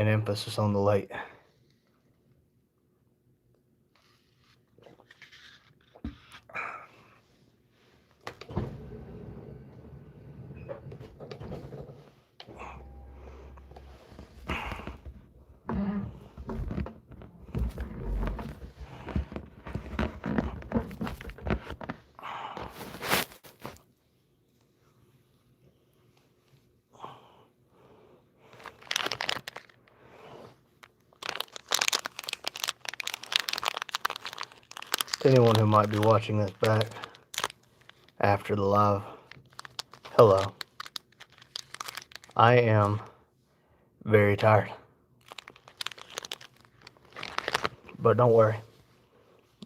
and emphasis on the late. To anyone who might be watching this back after the live, hello. I am very tired. But don't worry,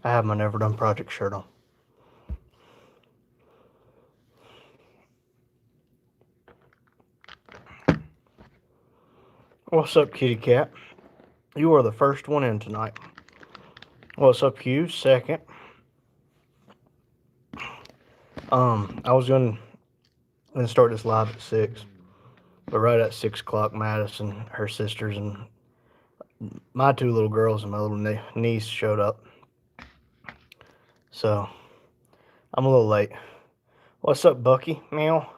I have my Never Done Project shirt on. What's up, kitty cat? You are the first one in tonight. What's up, you? Second. I was gonna start this live at 6, but right at 6 o'clock, Madison, her sisters, and my 2 little girls and my little niece showed up. So I'm a little late. What's up, Bucky? Meow.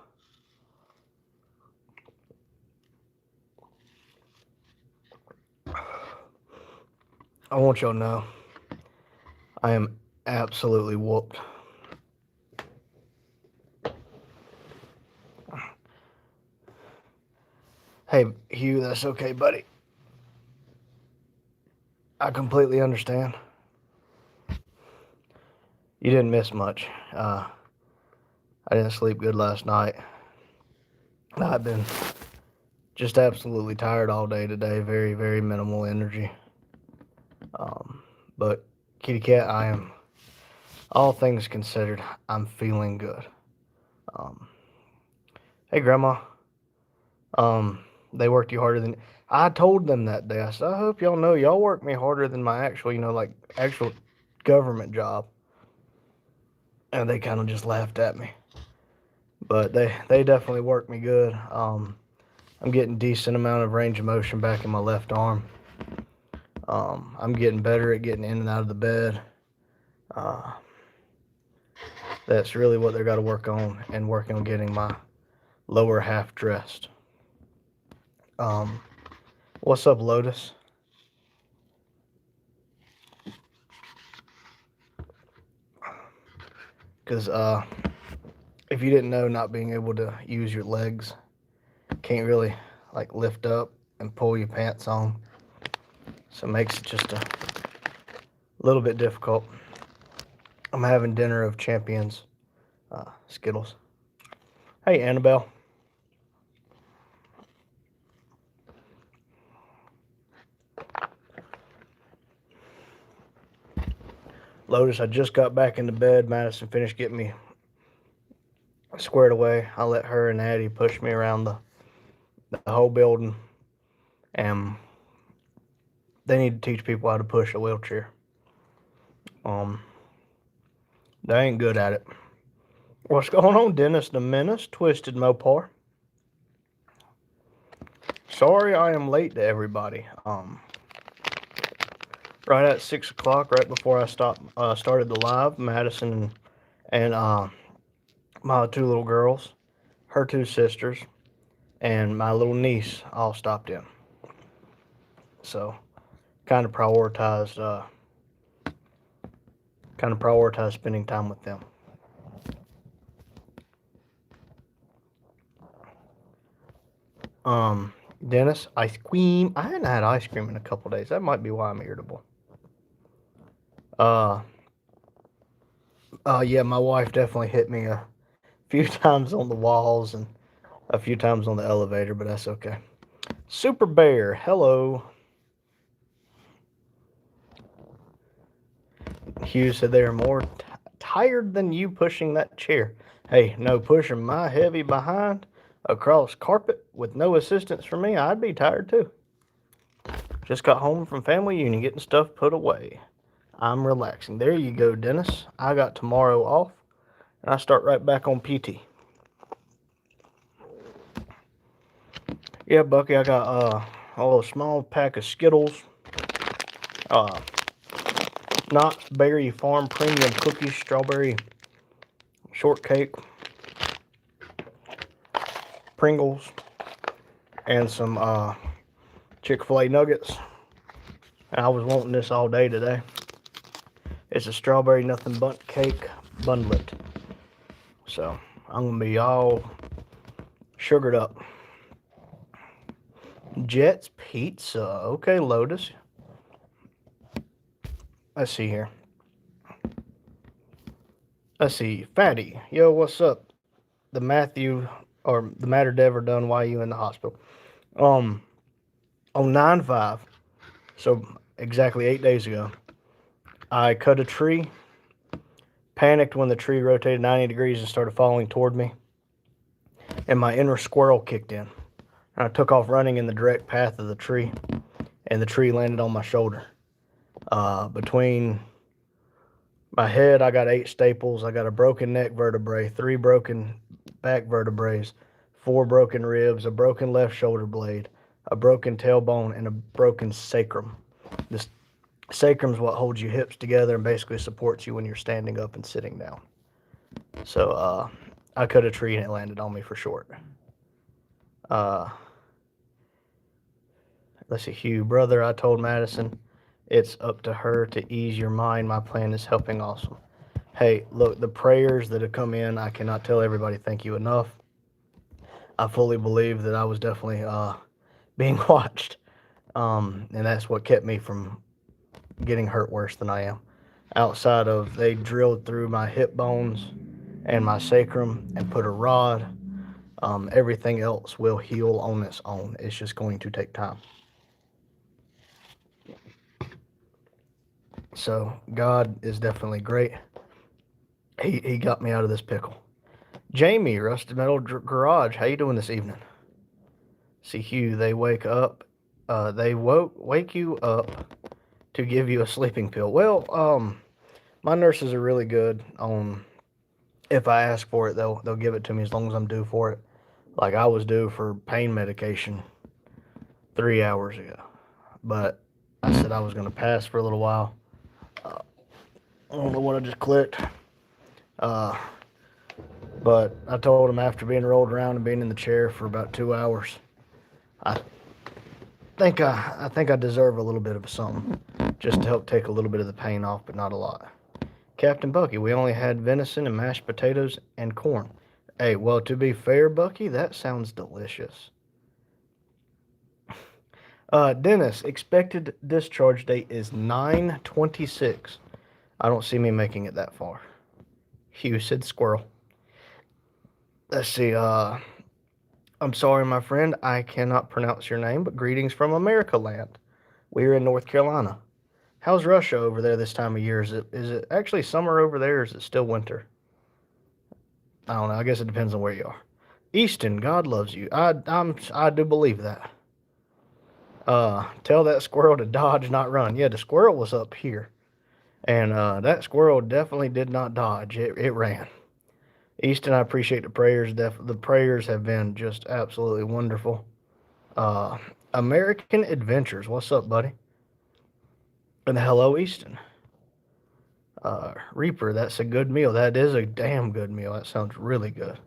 I want y'all to know I am absolutely whooped. Hey, Hugh, that's okay, buddy. I completely understand. You didn't miss much. I didn't sleep good last night. I've been just absolutely tired all day today. Very, very minimal energy. But kitty cat, I am, all things considered, I'm feeling good. Hey, Grandma. They worked you harder than I told them that day. I said, I hope y'all know y'all work me harder than my actual, actual government job. And they kind of just laughed at me. But they definitely worked me good. I'm getting decent amount of range of motion back in my left arm. I'm getting better at getting in and out of the bed. That's really what they've got to work on, and working on getting my lower half dressed. What's up, Lotus? Because if you didn't know, not being able to use your legs, can't really like lift up and pull your pants on, so it makes it just a little bit difficult. I'm having dinner of champions, Skittles. Hey, Annabelle. Lotus, I just got back into bed. Madison finished getting me squared away. I let her and Addie push me around the whole building, and they need to teach people how to push a wheelchair. They ain't good at it. What's going on, Dennis the Menace, Twisted Mopar? Sorry I am late to everybody. Right at 6 o'clock, right before I started the live, Madison and my 2 little girls, her 2 sisters, and my little niece all stopped in. So, kind of prioritized spending time with them. Dennis, ice cream. I hadn't had ice cream in a couple days. That might be why I'm irritable. Yeah, my wife definitely hit me a few times on the walls and a few times on the elevator, but that's okay. Super Bear, hello. Hugh said they are more tired than you pushing that chair. Hey, no, pushing my heavy behind across carpet with no assistance from me, I'd be tired too. Just got home from family union, getting stuff put away. I'm relaxing. There you go, Dennis. I got tomorrow off, and I start right back on PT. Yeah, Bucky, I got a little small pack of Skittles, uh, Knott's Berry Farm Premium Cookies, strawberry shortcake, Pringles, and some Chick-fil-A nuggets. I was wanting this all day today. It's a strawberry nothing bundt cake bundlet. So I'm going to be all sugared up. Jet's Pizza. Okay, Lotus. Let's see here. Let's see. Fatty. Yo, what's up? The Matthew, or the Matter Dever done, why you in the hospital? On 9/5, so exactly 8 days ago, I cut a tree, panicked when the tree rotated 90 degrees and started falling toward me, and my inner squirrel kicked in. And I took off running in the direct path of the tree, and the tree landed on my shoulder. Between my head, I got 8 staples. I got a broken neck vertebrae, 3 broken back vertebrae, 4 broken ribs, a broken left shoulder blade, a broken tailbone, and a broken sacrum. This sacrum is what holds your hips together and basically supports you when you're standing up and sitting down. So I cut a tree and it landed on me for short. Let's see, Hugh, brother, I told Madison, it's up to her to ease your mind. My plan is helping awesome. Hey, look, the prayers that have come in, I cannot tell everybody thank you enough. I fully believe that I was definitely being watched. And that's what kept me from getting hurt worse than I am. Outside of, they drilled through my hip bones and my sacrum and put a rod. Everything else will heal on its own. It's just going to take time. So God is definitely great. He got me out of this pickle. Jamie, Rusted Metal Garage, how you doing this evening? See, Hugh, they wake up. They wake you up to give you a sleeping pill. Well, my nurses are really good on, if I ask for it, they'll give it to me as long as I'm due for it. Like I was due for pain medication 3 hours ago, but I said I was going to pass for a little while. I don't know what I just clicked. But I told him after being rolled around and being in the chair for about 2 hours, I think I deserve a little bit of something just to help take a little bit of the pain off, but not a lot. Captain Bucky, we only had venison and mashed potatoes and corn. Hey, well, to be fair, Bucky, that sounds delicious. Dennis, expected discharge date is 9/26. I don't see me making it that far. Hugh said squirrel. Let's see, I'm sorry, my friend, I cannot pronounce your name, but greetings from America land. We're in North Carolina. How's Russia over there this time of year? Is it actually summer over there, or is it still winter? I don't know. I guess it depends on where you are. Easton, God loves you. I do believe that. Tell that squirrel to dodge, not run. Yeah, the squirrel was up here, and that squirrel definitely did not dodge. It ran. Easton, I appreciate the prayers. The prayers have been just absolutely wonderful. American Adventures, what's up, buddy? And hello, Easton. Reaper, that's a good meal. That is a damn good meal. That sounds really good.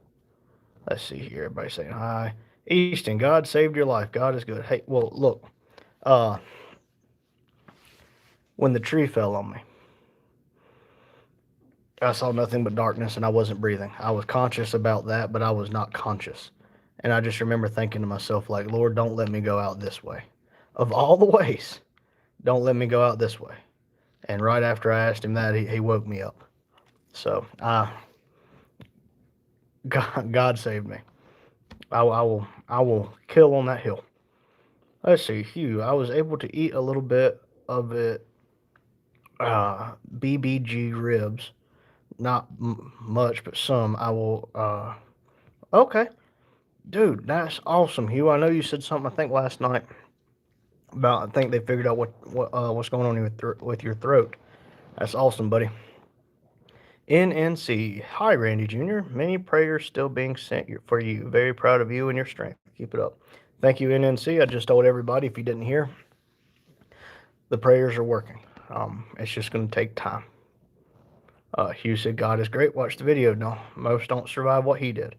Let's see here. Everybody saying hi. Easton, God saved your life. God is good. Hey, well, look. When the tree fell on me, I saw nothing but darkness and I wasn't breathing. I was conscious about that, but I was not conscious. And I just remember thinking to myself, like, Lord, don't let me go out this way. Of all the ways, don't let me go out this way. And right after I asked him that, he woke me up. So, God saved me. I will kill on that hill. Let's see, Hugh. I was able to eat a little bit of it, BBG ribs. Not much, but some. I will, okay. Dude, that's awesome, Hugh. I know you said something, I think, last night about, I think they figured out what's going on with your throat. That's awesome, buddy. NNC. Hi, Randy Jr. Many prayers still being sent for you. Very proud of you and your strength. Keep it up. Thank you, NNC. I just told everybody, if you didn't hear, the prayers are working. It's just going to take time. Hugh said, God is great. Watch the video. No, most don't survive what he did.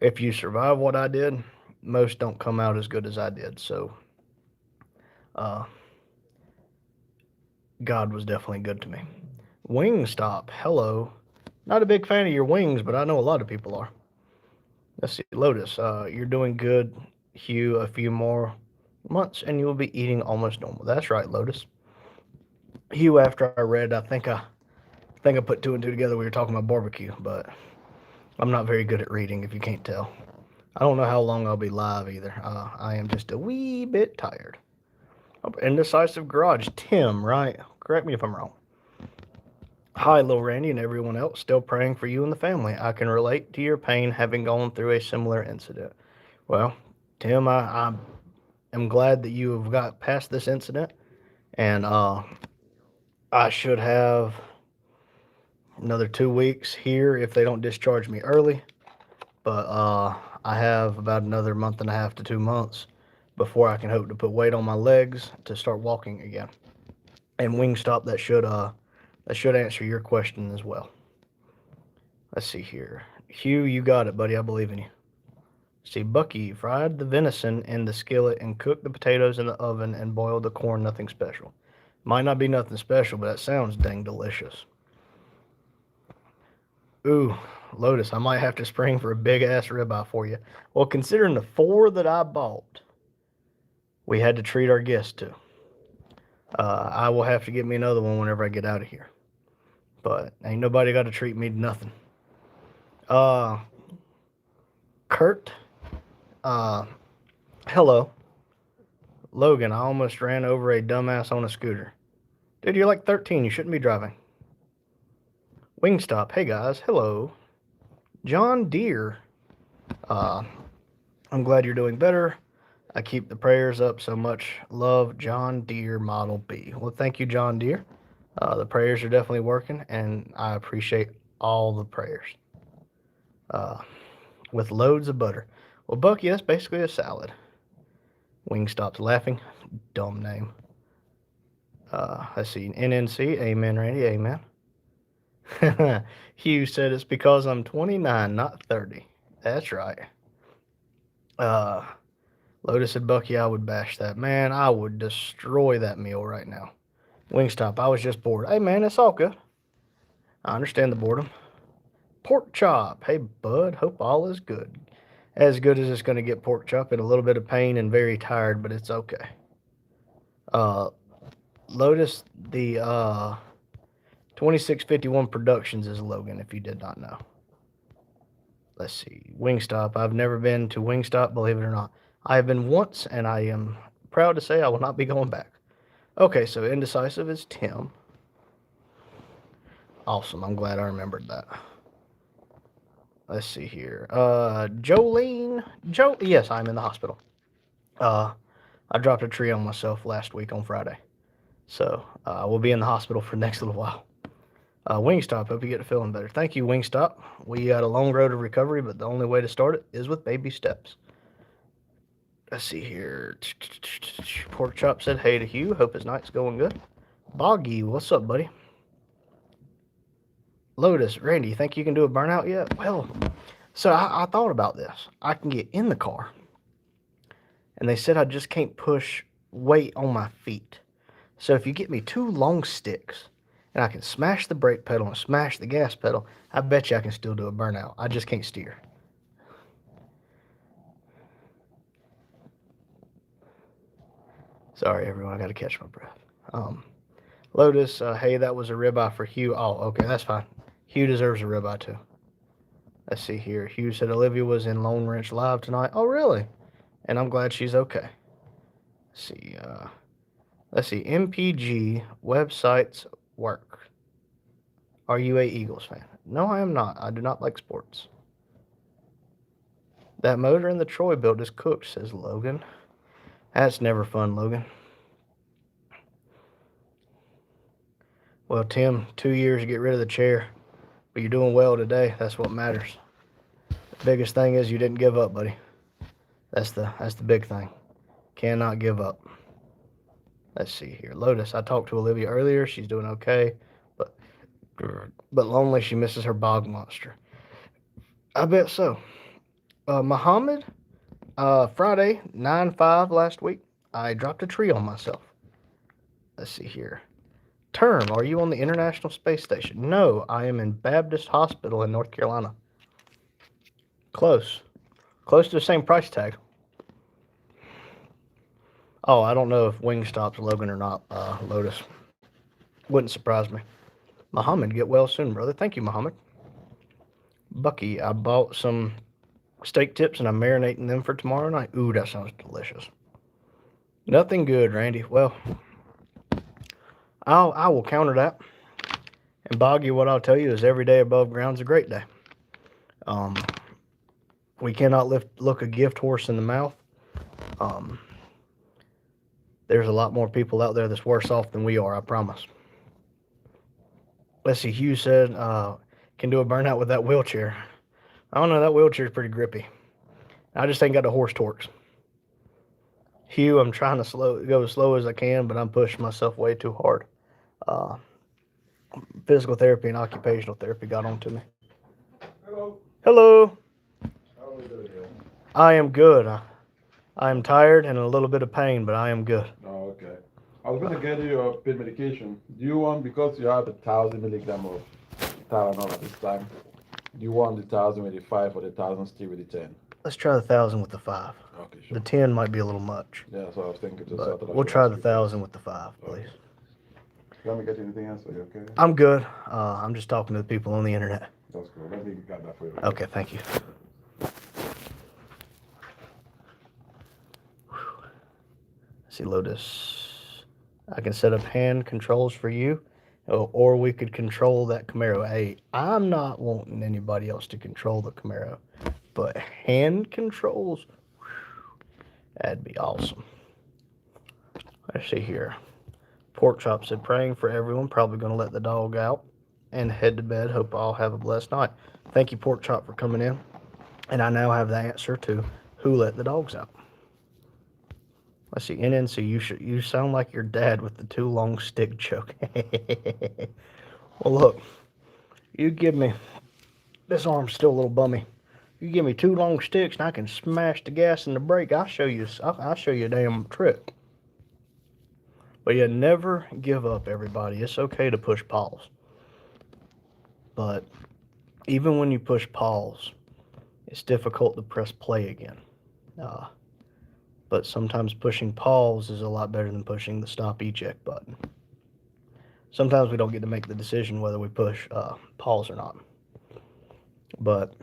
If you survive what I did, most don't come out as good as I did. So, uh, God was definitely good to me. Wingstop, hello. Not a big fan of your wings, but I know a lot of people are. Let's see, Lotus, you're doing good, Hugh. A few more months and you will be eating almost normal. That's right, Lotus. Hugh, after I read, I think I put two and two together. We were talking about barbecue, but I'm not very good at reading, if you can't tell. I don't know how long I'll be live either. I am just a wee bit tired. Oh, Indecisive Garage, Tim, right? Correct me if I'm wrong. Hi, Lil Randy and everyone else. Still praying for you and the family. I can relate to your pain having gone through a similar incident. Well, Tim, I am glad that you have got past this incident, and I should have another 2 weeks here if they don't discharge me early. But I have about another month and a half to 2 months before I can hope to put weight on my legs to start walking again. And Wingstop, that should answer your question as well. Let's see here. Hugh, you got it, buddy. I believe in you. See, Bucky fried the venison in the skillet and cooked the potatoes in the oven and boiled the corn. Nothing special. Might not be nothing special, but that sounds dang delicious. Ooh, Lotus, I might have to spring for a big ass ribeye for you. Well, considering the 4 that I bought, we had to treat our guests to. I will have to get me another one whenever I get out of here. But ain't nobody got to treat me to nothing. Kurt, hello. Logan, I almost ran over a dumbass on a scooter. Dude, you're like 13. You shouldn't be driving. Wingstop, hey guys, hello. John Deere, I'm glad you're doing better. I keep the prayers up so much. Love, John Deere Model B. Well, thank you, John Deere. The prayers are definitely working, and I appreciate all the prayers. With loads of butter. Well, Bucky, that's basically a salad. Wingstop's laughing. Dumb name. Let's see. NNC. Amen, Randy. Amen. Hugh said it's because I'm 29, not 30. That's right. Lotus said, Bucky, I would bash that. Man, I would destroy that meal right now. Wingstop, I was just bored. Hey, man, it's all good. I understand the boredom. Pork chop. Hey, bud, hope all is good. As good as it's going to get, pork chop, in a little bit of pain and very tired, but it's okay. Lotus, the 2651 Productions is Logan, if you did not know. Let's see. Wingstop. I've never been to Wingstop, believe it or not. I have been once, and I am proud to say I will not be going back. Okay, so Indecisive is Tim. Awesome. I'm glad I remembered that. Let's see here. Jolene. Yes, I'm in the hospital. I dropped a tree on myself last week on Friday. So I will be in the hospital for the next little while. Wingstop, hope you get feeling better. Thank you, Wingstop. We got a long road of recovery, but the only way to start it is with baby steps. Let's see here. Pork Chop said hey to Hugh. Hope his night's going good. Boggy, what's up, buddy? Lotus, Randy, you think you can do a burnout yet? Well, so I thought about this. I can get in the car, and they said I just can't push weight on my feet. So if you get me 2 long sticks, and I can smash the brake pedal and smash the gas pedal, I bet you I can still do a burnout. I just can't steer. Sorry, everyone. I got to catch my breath. Lotus, hey, that was a ribeye for Hugh. Oh, okay, that's fine. Hugh deserves a ribeye, too. Let's see here. Hugh said Olivia was in Lone Ranch Live tonight. Oh, really? And I'm glad she's okay. Let's see. MPG websites work. Are you a Eagles fan? No, I am not. I do not like sports. That motor in the Troy build is cooked, says Logan. That's never fun, Logan. Well, Tim, 2 years to get rid of the chair, but you're doing well today. That's what matters. The biggest thing is you didn't give up, buddy. That's the big thing. Cannot give up. Let's see here. Lotus, I talked to Olivia earlier. She's doing okay, but but lonely. She misses her bog monster. I bet so. Muhammad, Friday, 9/5 last week, I dropped a tree on myself. Let's see here. Term, are you on the International Space Station? No, I am in Baptist Hospital in North Carolina. Close. Close to the same price tag. Oh, I don't know if Wingstop's Logan or not, Lotus. Wouldn't surprise me. Muhammad, get well soon, brother. Thank you, Muhammad. Bucky, I bought some steak tips and I'm marinating them for tomorrow night. Ooh, that sounds delicious. Nothing good, Randy. Well, I will counter that. And Boggy, what I'll tell you is every day above ground's a great day. Um, we cannot look a gift horse in the mouth. Um, there's a lot more people out there that's worse off than we are, I promise. Let's see, Hugh said, can do a burnout with that wheelchair. I don't know, that wheelchair's pretty grippy. I just ain't got the horse torques. Hugh, I'm trying to go as slow as I can, but I'm pushing myself way too hard. Physical therapy and occupational therapy got on to me. Hello. Hello. How are you doing? I am good. I am tired and a little bit of pain, but I am good. Oh, okay. I was gonna get you your pain medication. Do you want, because you have 1,000 milligram of Tylenol at this time, do you want the 1,000 with the 5 or the 1,000 still with the 10? Let's try the 1,000 with the 5. Okay, The sure. 10 might be a little much, Yeah, so I was thinking to but sort of we'll try the 1,000 with the 5, please. Okay. Let me get you anything else? Are you okay? I'm good. I'm just talking to the people on the internet. That's cool. Let me get that for you. Okay, thank you. See, Lotus. I can set up hand controls for you, or we could control that Camaro. Hey, I'm not wanting anybody else to control the Camaro, but hand controls, that'd be awesome. Let's see here. Pork Chop said, praying for everyone. Probably going to let the dog out and head to bed. Hope all have a blessed night. Thank you, Pork Chop, for coming in. And I now have the answer to who let the dogs out. Let's see, NNC, you sound like your dad with the too long stick joke. Well, look, you give me, this arm's still a little bummy. You give me 2 long sticks and I can smash the gas and the brake. I'll show you a damn trick. But yeah, never give up, everybody. It's okay to push pause. But even when you push pause, it's difficult to press play again. But sometimes pushing pause is a lot better than pushing the stop eject button. Sometimes we don't get to make the decision whether we push pause or not. But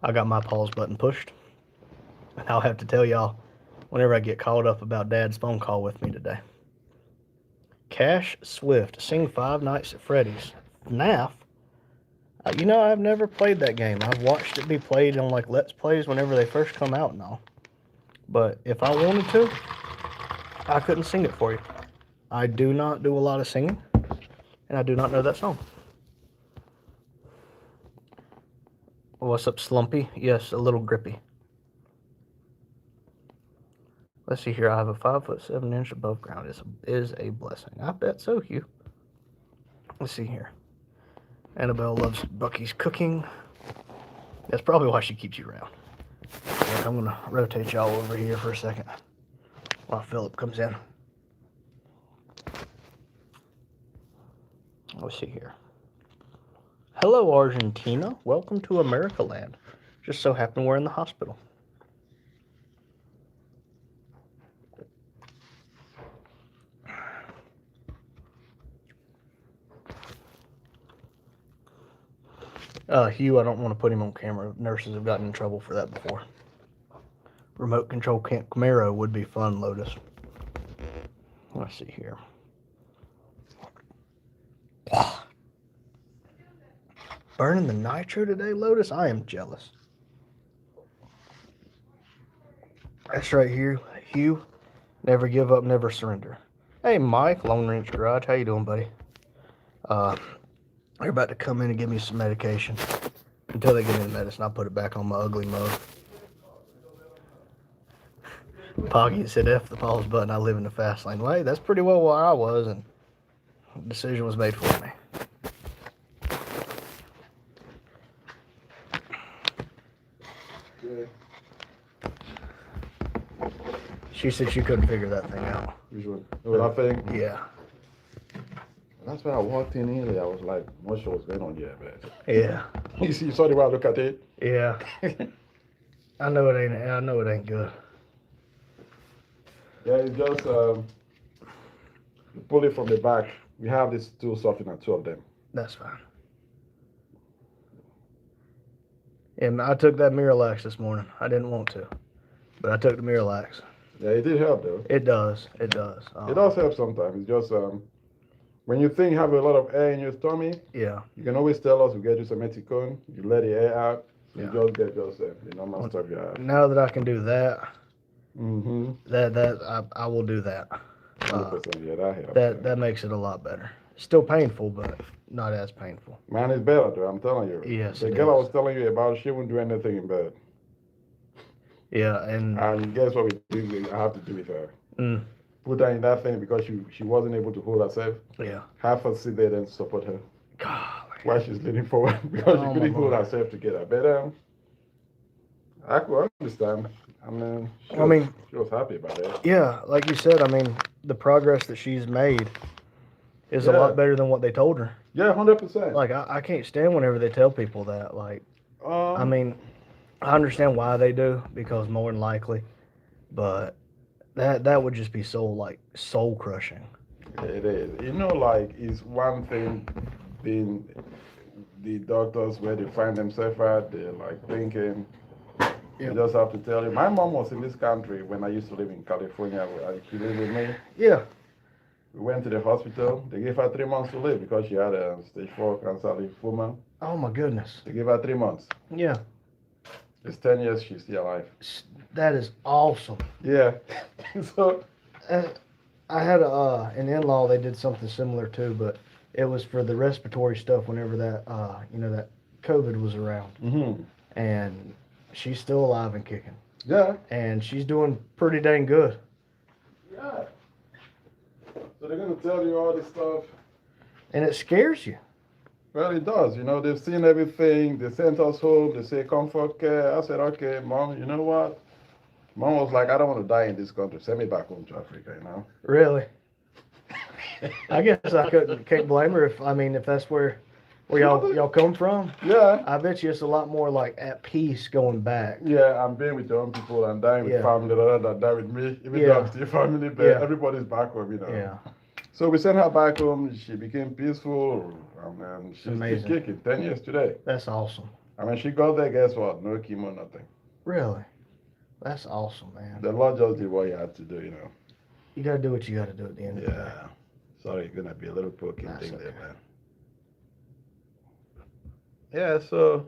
I got my pause button pushed. And I'll have to tell y'all whenever I get caught up about Dad's phone call with me today. Cash Swift, sing Five Nights at Freddy's. FNAF? I've never played that game. I've watched it be played on like Let's Plays whenever they first come out and all. But if I wanted to, I couldn't sing it for you. I do not do a lot of singing, and I do not know that song. What's up, Slumpy? Yes, a little grippy. Let's see here. I have a 5'7" above ground. Is a blessing. I bet so, Hugh. Let's see here. Annabelle loves Bucky's cooking. That's probably why she keeps you around. Right, I'm gonna rotate y'all over here for a second while Philip comes in. Let's see here. Hello, Argentina. Welcome to America Land. Just so happen we're in the hospital. Hugh, I don't want to put him on camera. Nurses have gotten in trouble for that before. Remote control Camaro would be fun, Lotus. Let's see here. Burning the nitro today, Lotus? I am jealous. That's right here, Hugh. Never give up, never surrender. Hey, Mike, Long Range Garage. How you doing, buddy? They're about to come in and give me some medication. Until they give me the medicine, I'll put it back on my ugly mode. Poggy said F the pause button. I live in the fast lane. Well, hey, that's pretty well where I was, and the decision was made for me. Yeah. She said she couldn't figure that thing out. Usually. What I think? Yeah. That's why I walked in early. I was like, not sure what's going on here, man. Yeah. You saw the way I look at it? Yeah. I know it ain't. I know it ain't good. Yeah, it's just you pull it from the back. We have these two softener, two of them. That's fine. And I took that Miralax this morning. I didn't want to, but I took the Miralax. Yeah, it did help though. It does. It does. It does help sometimes. It's just when you think you have a lot of air in your tummy, Yeah. you can always tell us we get you some Eticone. You let the air out. So Yeah. you just get just the normal stuff you have. Now that I can do that, Mm-hmm. I will do that. 100%. Yeah, that helps. That makes it a lot better. Still painful, but not as painful. Man, it's better though. I'm telling you. Yes, The it girl I is. was telling you about, she wouldn't do anything in bed. Yeah, and And guess what we do? I have to do with her. mm, Put her in that thing because she wasn't able to hold herself. yeah. Have her sit there and support her Golly. while she's leaning forward because Oh, she couldn't my hold Lord. herself together. But I could understand. I mean, she was happy about that. Yeah, like you said, I mean, the progress that she's made is a Yeah. lot better than what they told her. Yeah, 100%. Like, I can't stand whenever they tell people that. Like, I mean, I understand why they do, because more than likely, but that would just be soul crushing. it is. You know, like it's one thing being the doctors where they find themselves at. They're like thinking. You Yep. just have to tell you. My mom was in this country when I used to live in California. She lived with me. Yeah. We went to the hospital. They gave her 3 months to live because she had a stage 4 cancer lymphoma. Oh my goodness. They gave her 3 months. Yeah. It's 10 years she's still alive. That is awesome. Yeah. So I had an in-law. They did something similar too, but it was for the respiratory stuff. Whenever that that COVID was around, and she's still alive and kicking, yeah. and she's doing pretty dang good. Yeah. So they're gonna tell you all this stuff. And it scares you. Well, it does. You know, they've seen everything. They sent us home. They say comfort care. I said, okay, mom. You know what? Mom was like, I don't want to die in this country. Send me back home to Africa. You know. Really. I guess I can't blame her if that's where y'all come from. Yeah. I bet you it's a lot more like at peace going back. Yeah, I'm being with your own people and dying with Yeah. family rather than die with me. Even Yeah. though I'm still family, but Yeah. everybody's back home, you know. Yeah. So we sent her back home. She became peaceful, and she's Amazing. still kicking. 10 years today. That's awesome. I mean, she got there. Guess what? No chemo, nothing. Really. That's awesome, man. The Lord just did what He had to do, you know. You gotta do what you gotta do at the end of the day. Yeah. Sorry, it's gonna be a little poking That's thing okay. there, man. Yeah. So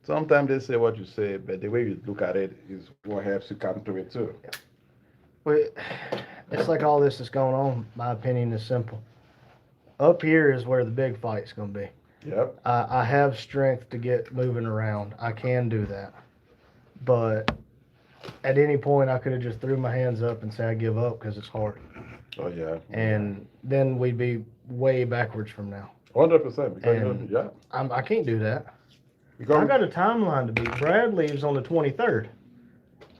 sometimes they say what you say, but the way you look at it is what helps you come through it too. Well, it's like all this that's going on. My opinion is simple. Up here is where the big fight's gonna be. Yep. I have strength to get moving around. I can do that. But at any point, I could have just threw my hands up and said I give up because it's hard. Oh yeah. And then we'd be way backwards from now. 100%. Because And- yeah. I can't do that. Because I got a timeline to beat. Brad leaves on the 23rd.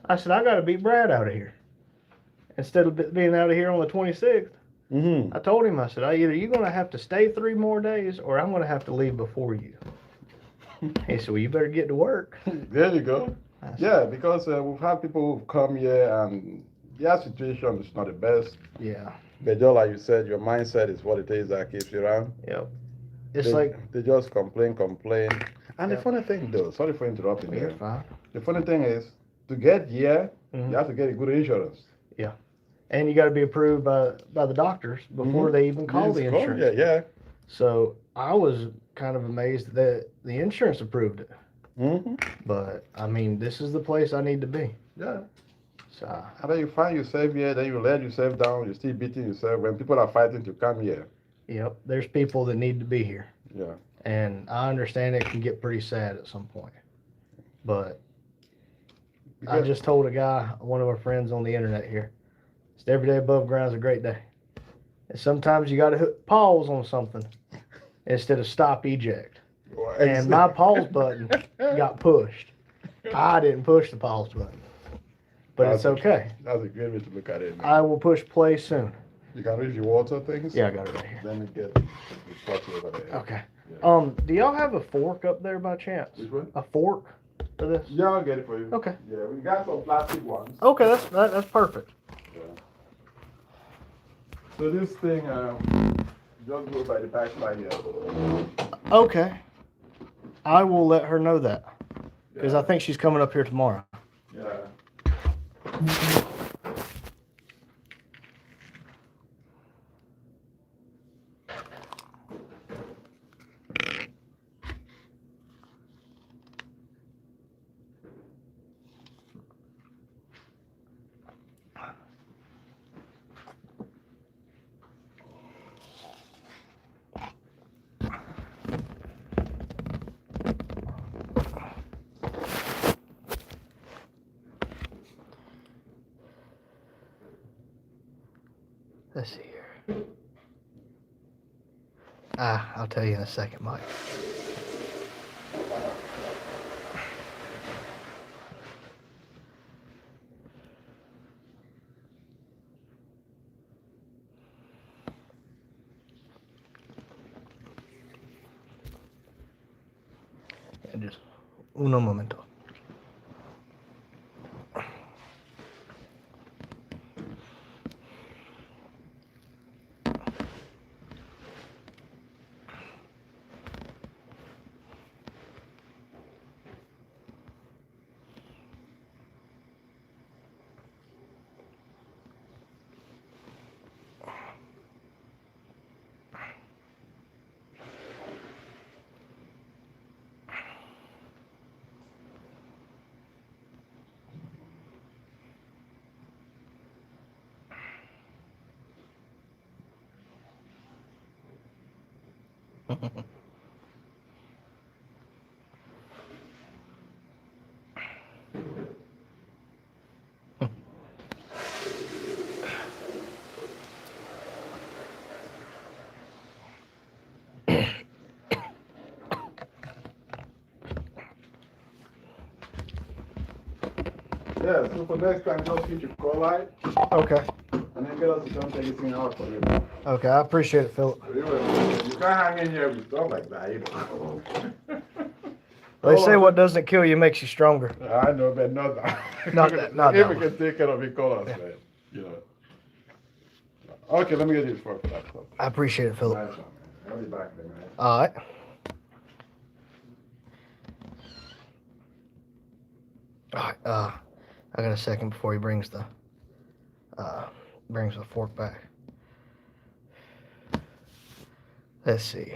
I said, I got to beat Brad out of here. Instead of being out of here on the 26th, I told him, I said, either you're going to have to stay 3 more days or I'm going to have to leave before you. He said, well, you better get to work. There you go. I said, Yeah, because we've had people who've come here and their situation is not the best. Yeah. But just like you said, your mindset is what it is that keeps you around. Yep. It's like, they just complain. And the Yep. funny thing though, sorry for interrupting well, you're you. fine. The funny thing is, to get here, Mhm. you have to get a good insurance. And you got to be approved by the doctors before they even call the insurance. Yeah, yeah. So I was kind of amazed that the insurance approved it. Mm-hmm. But I mean, this is the place I need to be. Yeah. So And then you find yourself here, then you let yourself down, you're still beating yourself when people are fighting to come here. yep, there's people that need to be here. Yeah. And I understand it can get pretty sad at some point. But I just told a guy, one of our friends on the internet here, it's every day above ground is a great day. And sometimes you got to hit pause on something instead of stop eject. And my pause button got pushed. I didn't push the pause button, but it's okay. That's a good way to look at it, man. I will push play soon. You can read your water things? Yeah, I got it right here. Then you get the pot over there. Okay. Yeah. Do y'all have a fork up there by chance? Which one? A fork for this? Yeah, I'll get it for you. Okay. Yeah, we got some plastic ones. Okay, that's perfect. Yeah. So this thing, just go by the backside here. Okay. I will let her know that because Yeah. I think she's coming up here tomorrow. Yeah. Let's see here. I'll tell you in a second, Mike. And just uno momento. Yeah, so for next time, just get your call light Okay. and then get us to come take this thing out for you. Okay, I appreciate it, Philip. You can't hang in here with stuff like that, you know. They say what doesn't kill you makes you stronger. I know, but not that. Not that. Not if that we can take care of it, call us, man. You know. Okay, let me get you for that stuff. I appreciate it, Philip. Nice one, man. I'll be back then, man. All right. All right. I got a second before he brings the fork back. Let's see.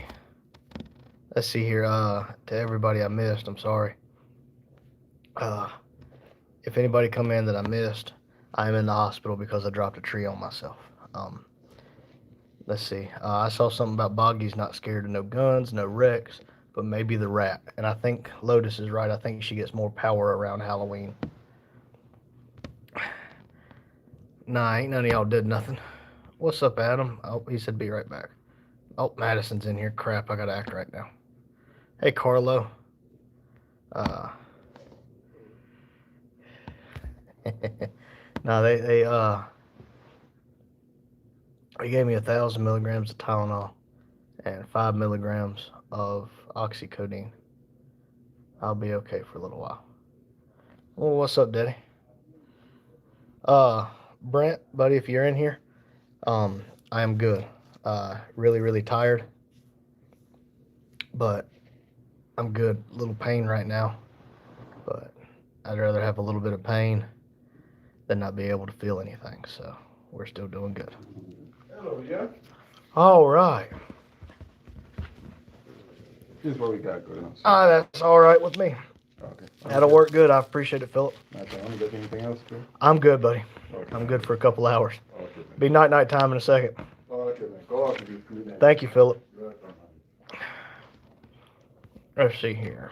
Let's see here. To everybody I missed, I'm sorry. If anybody come in that I missed, I'm in the hospital because I dropped a tree on myself. Let's see. I saw something about Boggy's not scared of no guns, no wrecks, but maybe the rat. And I think Lotus is right. I think she gets more power around Halloween. Nah, ain't none of y'all did nothing. What's up, Adam? Oh, he said be right back. Oh, Madison's in here. Crap, I gotta act right now. Hey, Carlo. No, they gave me 1,000 milligrams of Tylenol and 5 milligrams of oxycodone. I'll be okay for a little while. Well, what's up, Daddy? Brent, buddy, if you're in here, I am good. Really, really tired, but I'm good. A little pain right now, but I'd rather have a little bit of pain than not be able to feel anything. So we're still doing good. Hello, yeah? All right. This is what we got going on. That's all right with me. Okay. That'll work good. I appreciate it, Philip. That's all. Want to get anything else, too? I'm good, buddy. Okay. I'm good for a couple hours. Okay, man. Be night time in a second. Okay, man. Go out and be free then. Thank you, Philip. You're welcome, man. Let's see here.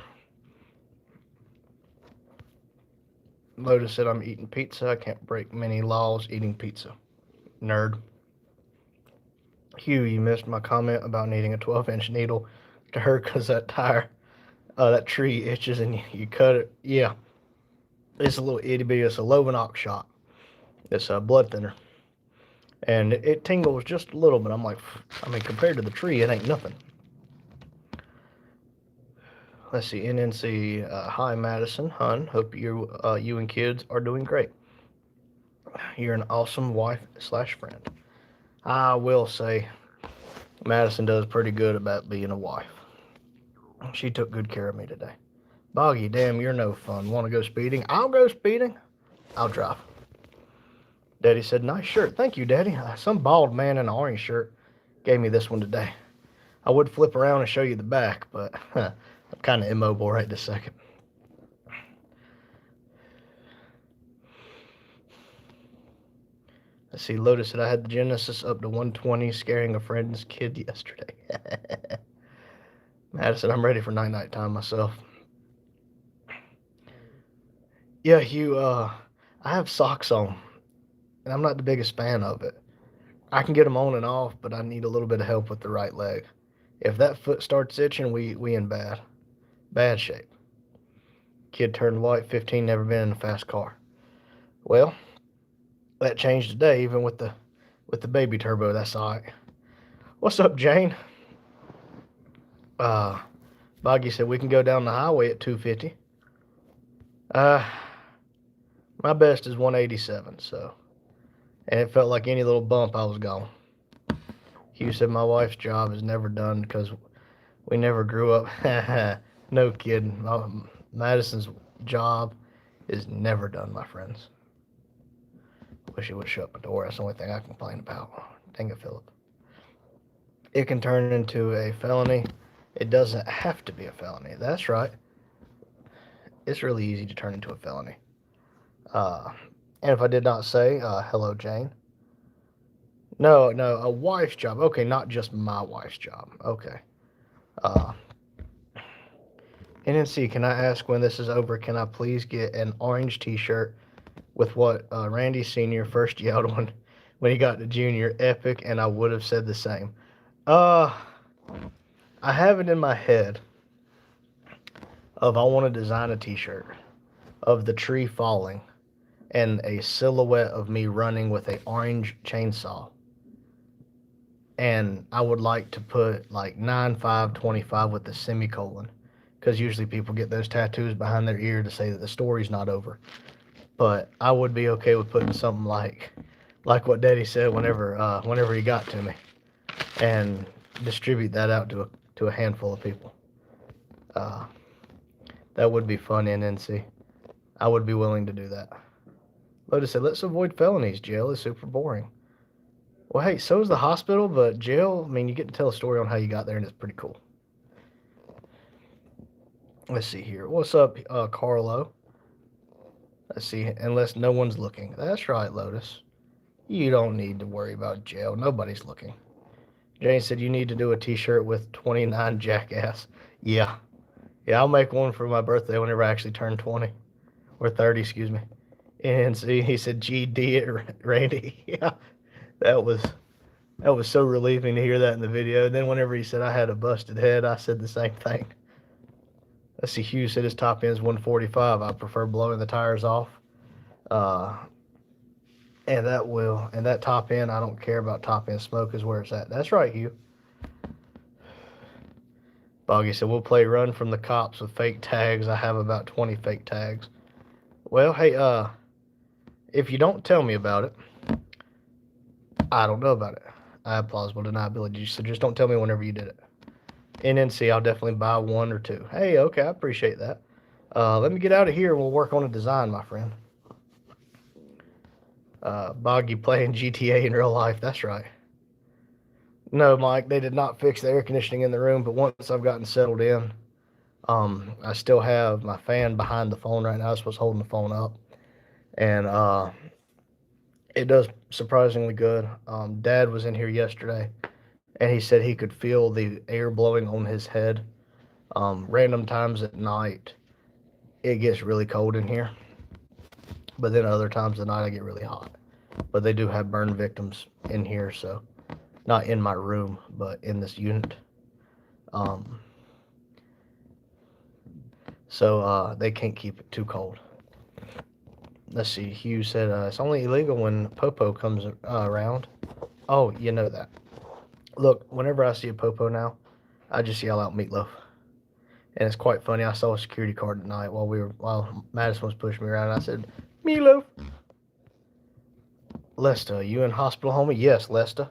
Lotus said I'm eating pizza. I can't break many laws eating pizza. Nerd. Hugh, you missed my comment about needing a 12-inch needle to hurt because that tree itches and you cut it. Yeah, it's a little itty bitty. It's a Lovenox shot. It's a blood thinner. And it tingles just a little bit. I'm like, I mean, compared to the tree, it ain't nothing. Let's see, NNC. Hi, Madison, hun. Hope you and kids are doing great. You're an awesome wife slash friend. I will say, Madison does pretty good about being a wife. She took good care of me today. Boggy, damn, you're no fun. Want to go speeding? I'll go speeding. I'll drive. Daddy said, nice shirt. Thank you, Daddy. Some bald man in an orange shirt gave me this one today. I would flip around and show you the back, but I'm kind of immobile right this second. Let's see, Lotus said I had the Genesis up to 120 scaring a friend's kid yesterday. Madison, I'm ready for night time myself. Yeah, Hugh, I have socks on, and I'm not the biggest fan of it. I can get them on and off, but I need a little bit of help with the right leg. If that foot starts itching, we in bad shape. Kid turned white, 15, never been in a fast car. Well, that changed today, even with the baby turbo. That's all right. What's up, Jane? Uh, Boggy said we can go down the highway at 250. Uh, my best is 187, so, and it felt like any little bump I was gone. Hugh said my wife's job is never done because we never grew up. No kidding. Madison's job is never done, my friends. Wish it would shut my door. That's the only thing I complain about. Dang it, Philip. It can turn into a felony. It doesn't have to be a felony. That's right. It's really easy to turn into a felony. Uh, and if I did not say, hello, Jane. No, a wife's job. Okay, not just my wife's job. Okay. Uh, NNC, can I ask when this is over? Can I please get an orange T-shirt with what Randy Senior first yelled when he got to Junior? Epic, and I would have said the same. Uh, I have it in my head of I want to design a T-shirt of the tree falling and a silhouette of me running with a orange chainsaw. And I would like to put like 9/5/25 with the semicolon, because usually people get those tattoos behind their ear to say that the story's not over. But I would be okay with putting something like what Daddy said whenever he got to me, and distribute that out to a handful of people. Uh, that would be fun, NNC. I would be willing to do that. Lotus said, let's avoid felonies. Jail is super boring. Well, hey, so is the hospital, but jail, I mean, you get to tell a story on how you got there, and it's pretty cool. Let's see here. What's up, Carlo? Let's see, unless no one's looking. That's right, Lotus. You don't need to worry about jail. Nobody's looking. Jane said you need to do a T-shirt with 29 jackass. Yeah. Yeah, I'll make one for my birthday whenever I actually turn 20. Or 30, excuse me. And see, he said GD it, Randy. Yeah, that was so relieving to hear that in the video. And then whenever he said I had a busted head, I said the same thing. Let's see, Hugh said his top end is 145. I prefer blowing the tires off. Uh, and that top end, I don't care about top end smoke is where it's at. That's right, Hugh. Boggy said we'll play run from the cops with fake tags. I have about 20 fake tags. Well, hey, if you don't tell me about it, I don't know about it. I have plausible deniability, so just don't tell me whenever you did it. NNC, I'll definitely buy one or two. Hey, okay, I appreciate that. Let me get out of here and we'll work on a design, my friend. Boggy playing GTA in real life, that's right. No, Mike, they did not fix the air conditioning in the room, but once I've gotten settled in, I still have my fan behind the phone right now. I was holding the phone up. And it does surprisingly good. Dad was in here yesterday, and he said he could feel the air blowing on his head. Random times at night, it gets really cold in here. But then other times of the night I get really hot. But they do have burn victims in here, so not in my room, but in this unit. Um, so they can't keep it too cold. Let's see. Hugh said it's only illegal when Popo comes around. Oh, you know that. Look, whenever I see a Popo now, I just yell out meatloaf. And it's quite funny. I saw a security card at night while Madison was pushing me around. And I said, "Meatloaf." Lesta, you in hospital, homie? Yes, Lesta.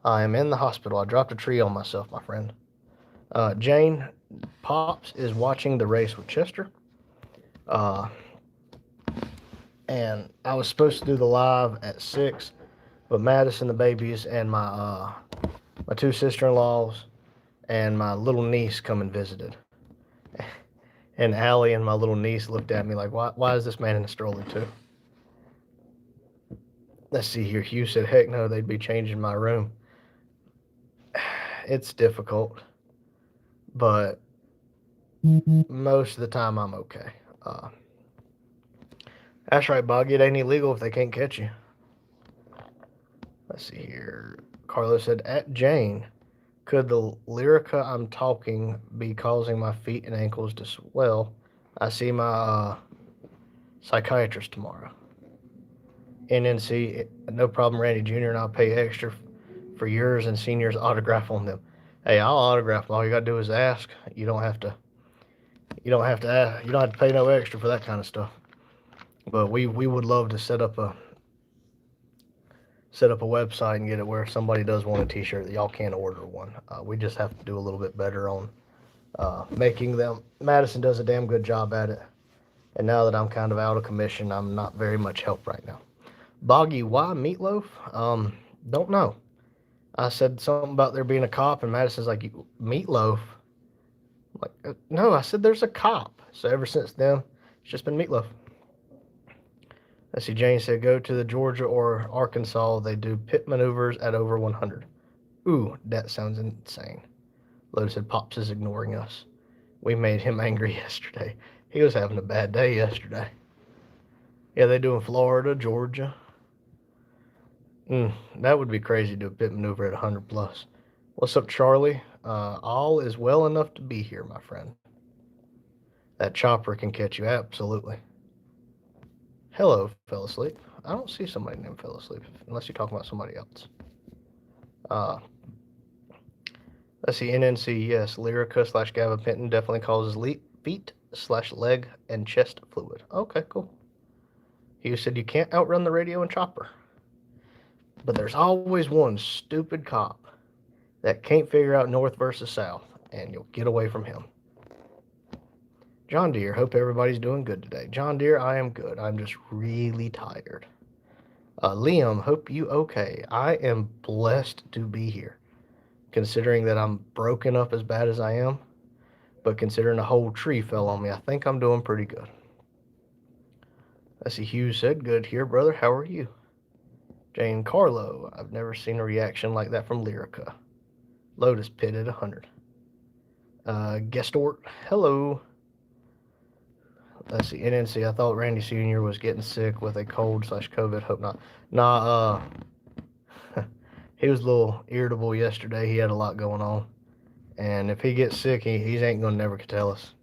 I am in the hospital. I dropped a tree on myself, my friend. Jane, Pops is watching the race with Chester. Uh, and I was supposed to do the live at 6, but Madison, the babies, and my two sister-in-laws and my little niece come and visited. And Allie and my little niece looked at me like, why is this man in a stroller too? Let's see here. Hugh said, heck no, they'd be changing my room. It's difficult, but most of the time I'm okay. Uh, that's right, Boggy. It ain't illegal if they can't catch you. Let's see here. Carlos said, at Jane, could the Lyrica I'm talking be causing my feet and ankles to swell? I see my psychiatrist tomorrow. NNC, no problem, Randy Jr., and I'll pay extra for yours and seniors' autograph on them. Hey, I'll autograph them. All you gotta do is ask. You don't have to. You don't have to ask. You don't have to pay no extra for that kind of stuff. But we would love to set up a website and get it where if somebody does want a T-shirt that y'all can order one. We just have to do a little bit better on making them. Madison does a damn good job at it, and now that I'm kind of out of commission, I'm not very much help right now. Boggy, why meatloaf? Don't know. I said something about there being a cop, and Madison's like, meatloaf? I'm like, no, I said there's a cop. So ever since then, it's just been meatloaf. Let's see, Jane said, go to the Georgia or Arkansas. They do pit maneuvers at over 100. Ooh, that sounds insane. Lotus said, Pops is ignoring us. We made him angry yesterday. He was having a bad day yesterday. Yeah, they do in Florida, Georgia. That would be crazy to do a pit maneuver at 100 plus. What's up, Charlie? All is well enough to be here, my friend. That chopper can catch you, absolutely. Hello, fell asleep. I don't see somebody named fell asleep, unless you're talking about somebody else. Uh, let's see, NNC, yes, Lyrica / gabapentin definitely causes feet / leg and chest fluid. Okay, cool. You said you can't outrun the radio and chopper. But there's always one stupid cop that can't figure out north versus south, and you'll get away from him. John Deere, hope everybody's doing good today. John Deere, I am good. I'm just really tired. Liam, hope you okay. I am blessed to be here, considering that I'm broken up as bad as I am, but considering a whole tree fell on me, I think I'm doing pretty good. Let's see, Hugh said, good here, brother. How are you? Jane Carlo, I've never seen a reaction like that from Lyrica. Lotus Pit at 100. Gestort, hello. Let's see, NNC, I thought Randy Sr. was getting sick with a cold / COVID. Hope not. Nah, he was a little irritable yesterday. He had a lot going on. And if he gets sick, he ain't going to never tell us.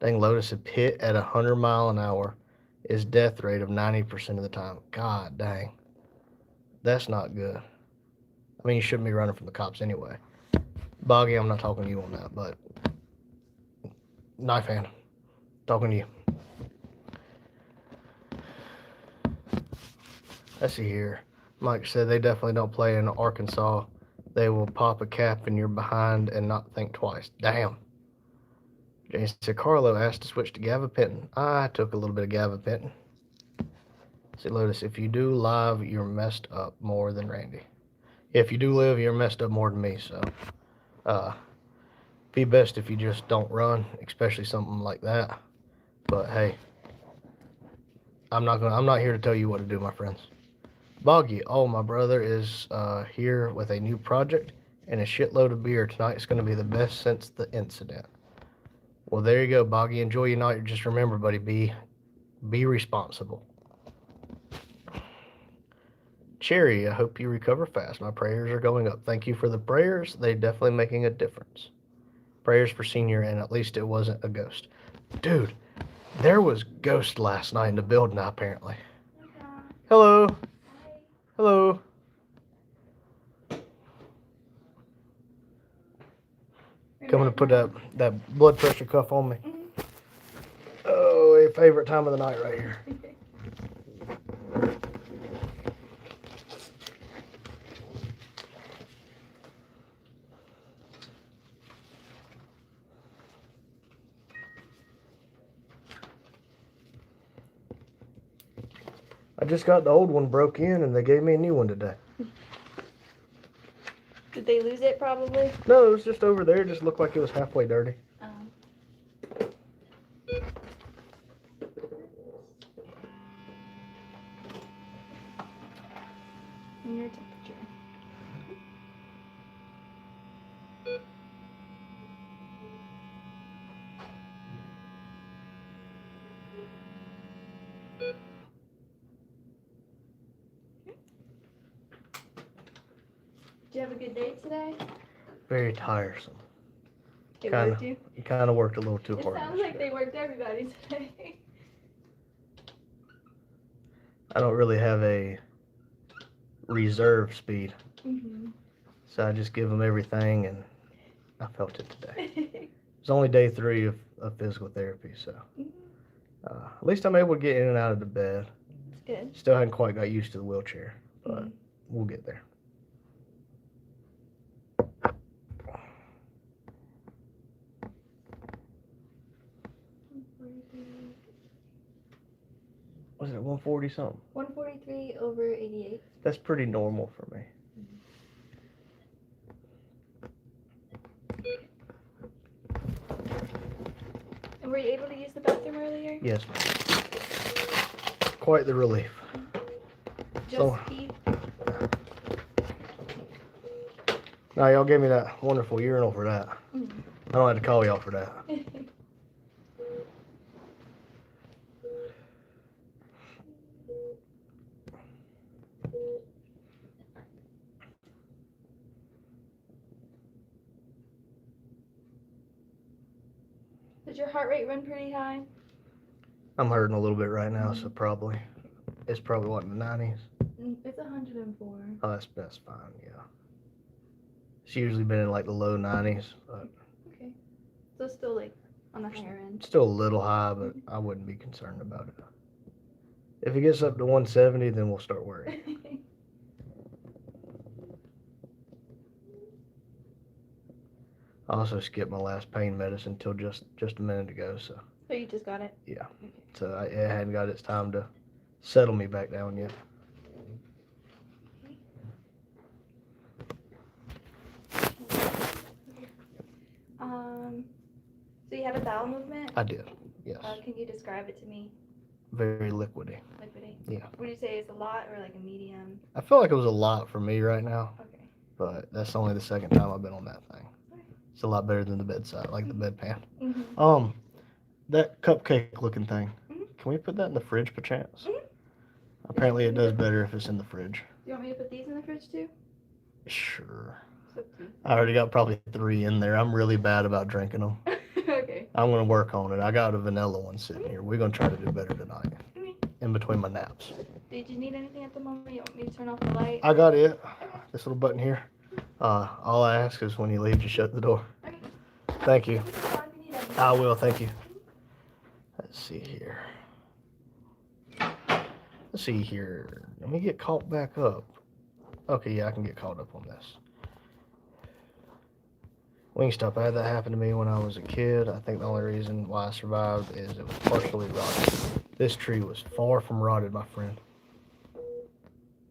Dang, Lotus, a pit at 100 mile an hour is death rate of 90% of the time. God dang. That's not good. I mean, you shouldn't be running from the cops anyway. Boggy, I'm not talking to you on that, but Knife Hand, talking to you. Let's see here. Mike said they definitely don't play in Arkansas. They will pop a cap in your behind and not think twice. Damn. James said Carlo asked to switch to gabapentin. I took a little bit of gabapentin. See, Lotus, if you do live, you're messed up more than Randy. If you do live, you're messed up more than me, so be best if you just don't run, especially something like that. But hey, I'm not here to tell you what to do, my friends. Boggy, oh, my brother is here with a new project and a shitload of beer. Tonight's going to be the best since the incident. Well, there you go, Boggy. Enjoy your night. Just remember, buddy, be Be responsible. Cherry, I hope you recover fast. My prayers are going up. Thank you for the prayers. They're definitely making a difference. Prayers for Senior, and at least it wasn't a ghost. Dude, there was ghost last night in the building, apparently. Hello. Hello. Coming to put that blood pressure cuff on me. Oh, a favorite time of the night right here. I just got the old one broke in and they gave me a new one today. Did they lose it probably? No, it was just over there. It just looked like it was halfway dirty. And your temperature. Did you have a good day today? Very tiresome. They Kinda. worked you? You kind of worked a little too It hard. sounds like they worked everybody today. I don't really have a reserve speed, so I just give them everything, and I felt it today. It's only day 3 of physical therapy, so at least I'm able to get in and out of the bed. It's good. Still hadn't quite got used to the wheelchair, but we'll get there. Was it 140 something? 143 over 88. That's pretty normal for me. And were you able to use the bathroom earlier? Yes, ma'am. Quite the relief. Just So- pee? Now, y'all gave me that wonderful urinal for that. I don't have to call y'all for that. Does your heart rate run pretty high? I'm hurting a little bit right now, so probably. It's probably what, in the 90s? It's 104. Oh, that's fine, yeah. It's usually been in like the low 90s, but Okay. So still like on the higher end. still a little high, but I wouldn't be concerned about it. If it gets up to 170, then we'll start worrying. I also skipped my last pain medicine until just a minute ago, so So you just got it? yeah. So it hadn't got its time to settle me back down yet. So you had a bowel movement? I did, yes. Can you describe it to me? Very liquidy. Liquidy? Yeah. Would you say it's a lot or like a medium? I feel like it was a lot for me right now, Okay. but that's only the second time I've been on that thing. It's a lot better than the bedside, like the bedpan. That cupcake looking thing, can we put that in the fridge perchance? Apparently it does better if it's in the fridge. You want me to put these in the fridge too? Sure. It's up to you. I already got probably 3 in there. I'm really bad about drinking them. Okay. I'm going to work on it. I got a vanilla one sitting here. We're going to try to do better tonight. In between my naps. Did you need anything at the moment? You want me to turn off the light? I got it. This little button here. All I ask is when you leave, just shut the door. Okay. Thank you. Put this on if you need anything. I will, thank you. Let's see here. Let's see here. Let me get caught back up. Okay, yeah, I can get caught up on this. Wingstop, I had that happen to me when I was a kid. I think the only reason why I survived is it was partially rotted. This tree was far from rotted, my friend.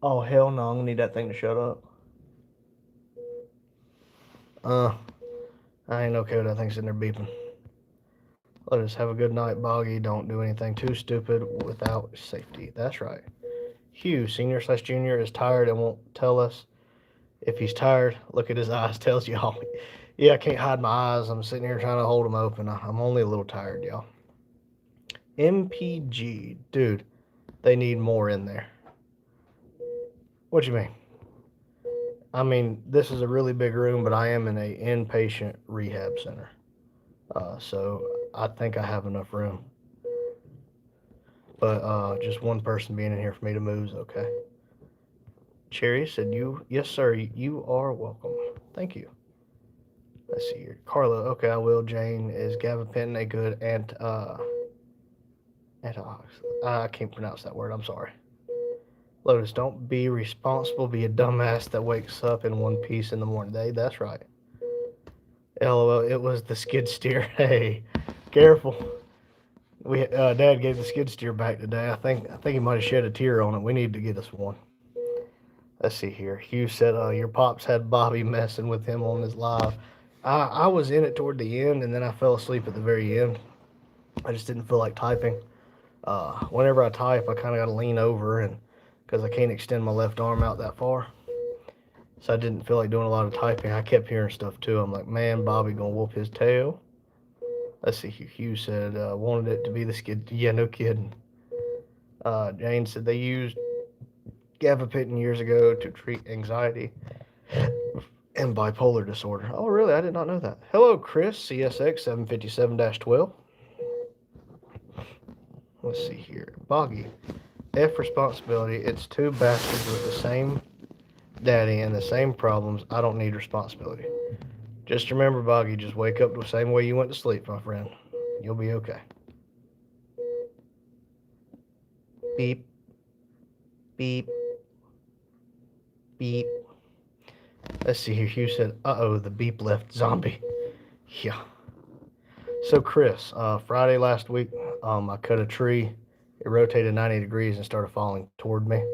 Oh, hell no, I'm gonna need that thing to shut up. I ain't okay with that thing sitting there beeping. Let us have a good night, Boggy. Don't do anything too stupid without safety. That's right. Hugh, senior/junior, is tired and won't tell us. If he's tired, look at his eyes. Tells y'all. Yeah, I can't hide my eyes. I'm sitting here trying to hold them open. I'm only a little tired, y'all. MPG. Dude, they need more in there. What you mean? I mean, this is a really big room, but I am in a inpatient rehab center. So I think I have enough room. But just one person being in here for me to move is okay. Cherry said, yes, sir, you are welcome. Thank you. Let's see here. Carla, okay, I will. Jane, is gabapentin a good antioxidant? I can't pronounce that word. I'm sorry. Lotus, don't be responsible. Be a dumbass that wakes up in one piece in the morning. That's right. LOL, it was the skid steer. Hey, careful. Dad gave the skid steer back today. I think he might have shed a tear on it. We need to get us one. Let's see here. Hugh said, your pops had Bobby messing with him on his live. I was in it toward the end, and then I fell asleep at the very end. I just didn't feel like typing. Whenever I type, I kind of got to lean over, and because I can't extend my left arm out that far. So I didn't feel like doing a lot of typing. I kept hearing stuff too. I'm like, man, Bobby gonna whoop his tail. Let's see. Hugh said, wanted it to be the skid. Yeah, no kidding. Jane said they used gabapentin years ago to treat anxiety and bipolar disorder. Oh, really? I did not know that. Hello, Chris, CSX 757-12. Let's see here. Boggy. F responsibility. It's two bastards with the same daddy and the same problems. I don't need responsibility. Just remember, Boggy, just wake up the same way you went to sleep, my friend. You'll be okay. Beep. Beep. Beep. Let's see here. Hugh said, uh-oh, the beep left zombie. Yeah. So, Chris, Friday last week, I cut a tree. It rotated 90 degrees and started falling toward me.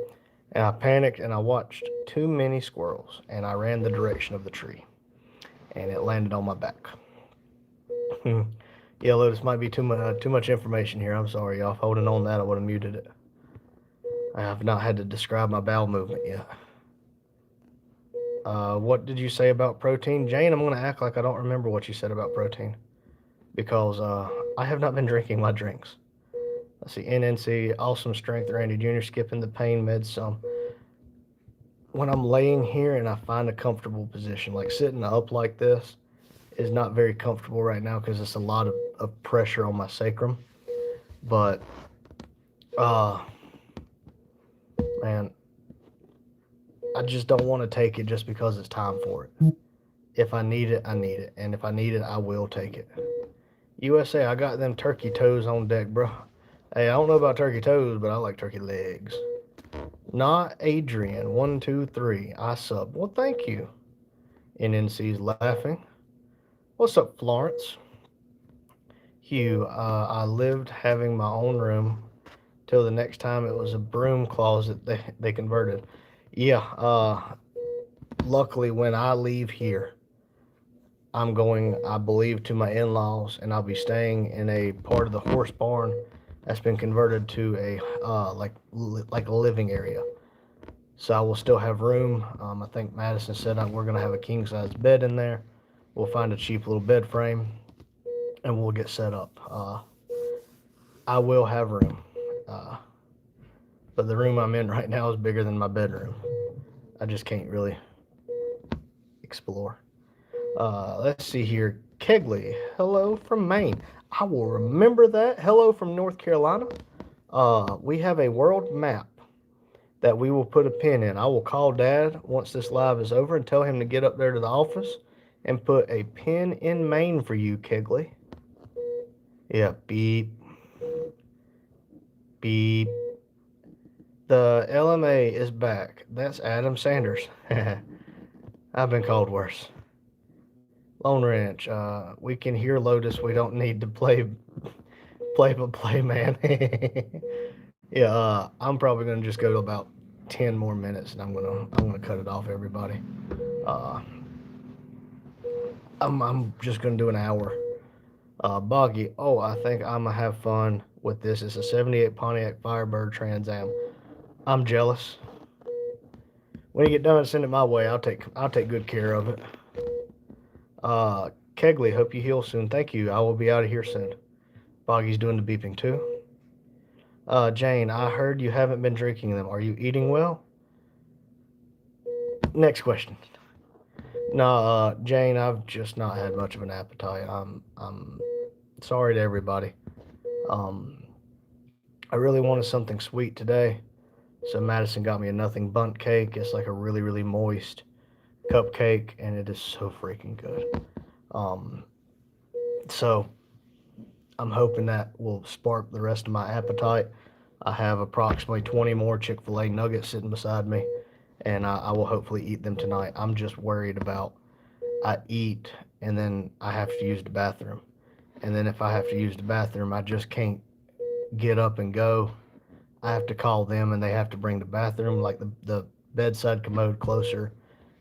And I panicked and I watched too many squirrels. And I ran the direction of the tree. And it landed on my back. Yeah, Lotus, might be too much information here. I'm sorry, y'all. If I would have known that, I would have muted it. I have not had to describe my bowel movement yet. What did you say about protein? Jane, I'm going to act like I don't remember what you said about protein. Because I have not been drinking my drinks. Let's see, NNC, awesome strength, Randy Jr., skipping the pain meds some. When I'm laying here and I find a comfortable position, like sitting up like this is not very comfortable right now because it's a lot of pressure on my sacrum. But, man, I just don't want to take it just because it's time for it. If I need it, I need it. And if I need it, I will take it. USA, I got them turkey toes on deck, bro. Hey, I don't know about turkey toes, but I like turkey legs. Not Adrian, 123. I sub. Well, thank you. NNC's laughing. What's up, Florence? Hugh, I lived having my own room till the next time it was a broom closet they converted. Yeah, luckily when I leave here, I'm going, I believe, to my in-laws, and I'll be staying in a part of the horse barn that's been converted to a like a living area. So I will still have room. I think Madison said we're going to have a king-size bed in there. We'll find a cheap little bed frame, and we'll get set up. I will have room. But the room I'm in right now is bigger than my bedroom. I just can't really explore. Let's see here. Kegley, hello from Maine. I will remember that. Hello from North Carolina. We have a world map that we will put a pin in. I will call Dad once this live is over and tell him to get up there to the office and put a pin in Maine for you, Kegley. Yeah, beep. Beep. The LMA is back. That's Adam Sanders. I've been called worse. Lone Ranch, we can hear Lotus. We don't need to play, man. Yeah, I'm probably gonna just go to about 10 more minutes, and I'm gonna cut it off, everybody. I'm just gonna do an hour. Boggy, oh, I think I'm gonna have fun with this. It's a '78 Pontiac Firebird Trans Am. I'm jealous. When you get done, send it my way. I'll take good care of it. Kegley, hope you heal soon. Thank you. I will be out of here soon. Boggy's doing the beeping too. Jane, I heard you haven't been drinking them. Are you eating well? Next question. No, Jane, I've just not had much of an appetite. I'm sorry to everybody. Um, I really wanted something sweet today, so Madison got me a nothing bundt cake. It's like a really, really moist cupcake, and it is so freaking good. Um, so I'm hoping that will spark the rest of my appetite. I have approximately 20 more Chick fil A nuggets sitting beside me, and I will hopefully eat them tonight. I'm just worried about I eat and then I have to use the bathroom. And then if I have to use the bathroom, I just can't get up and go. I have to call them and they have to bring the bathroom, like the bedside commode closer.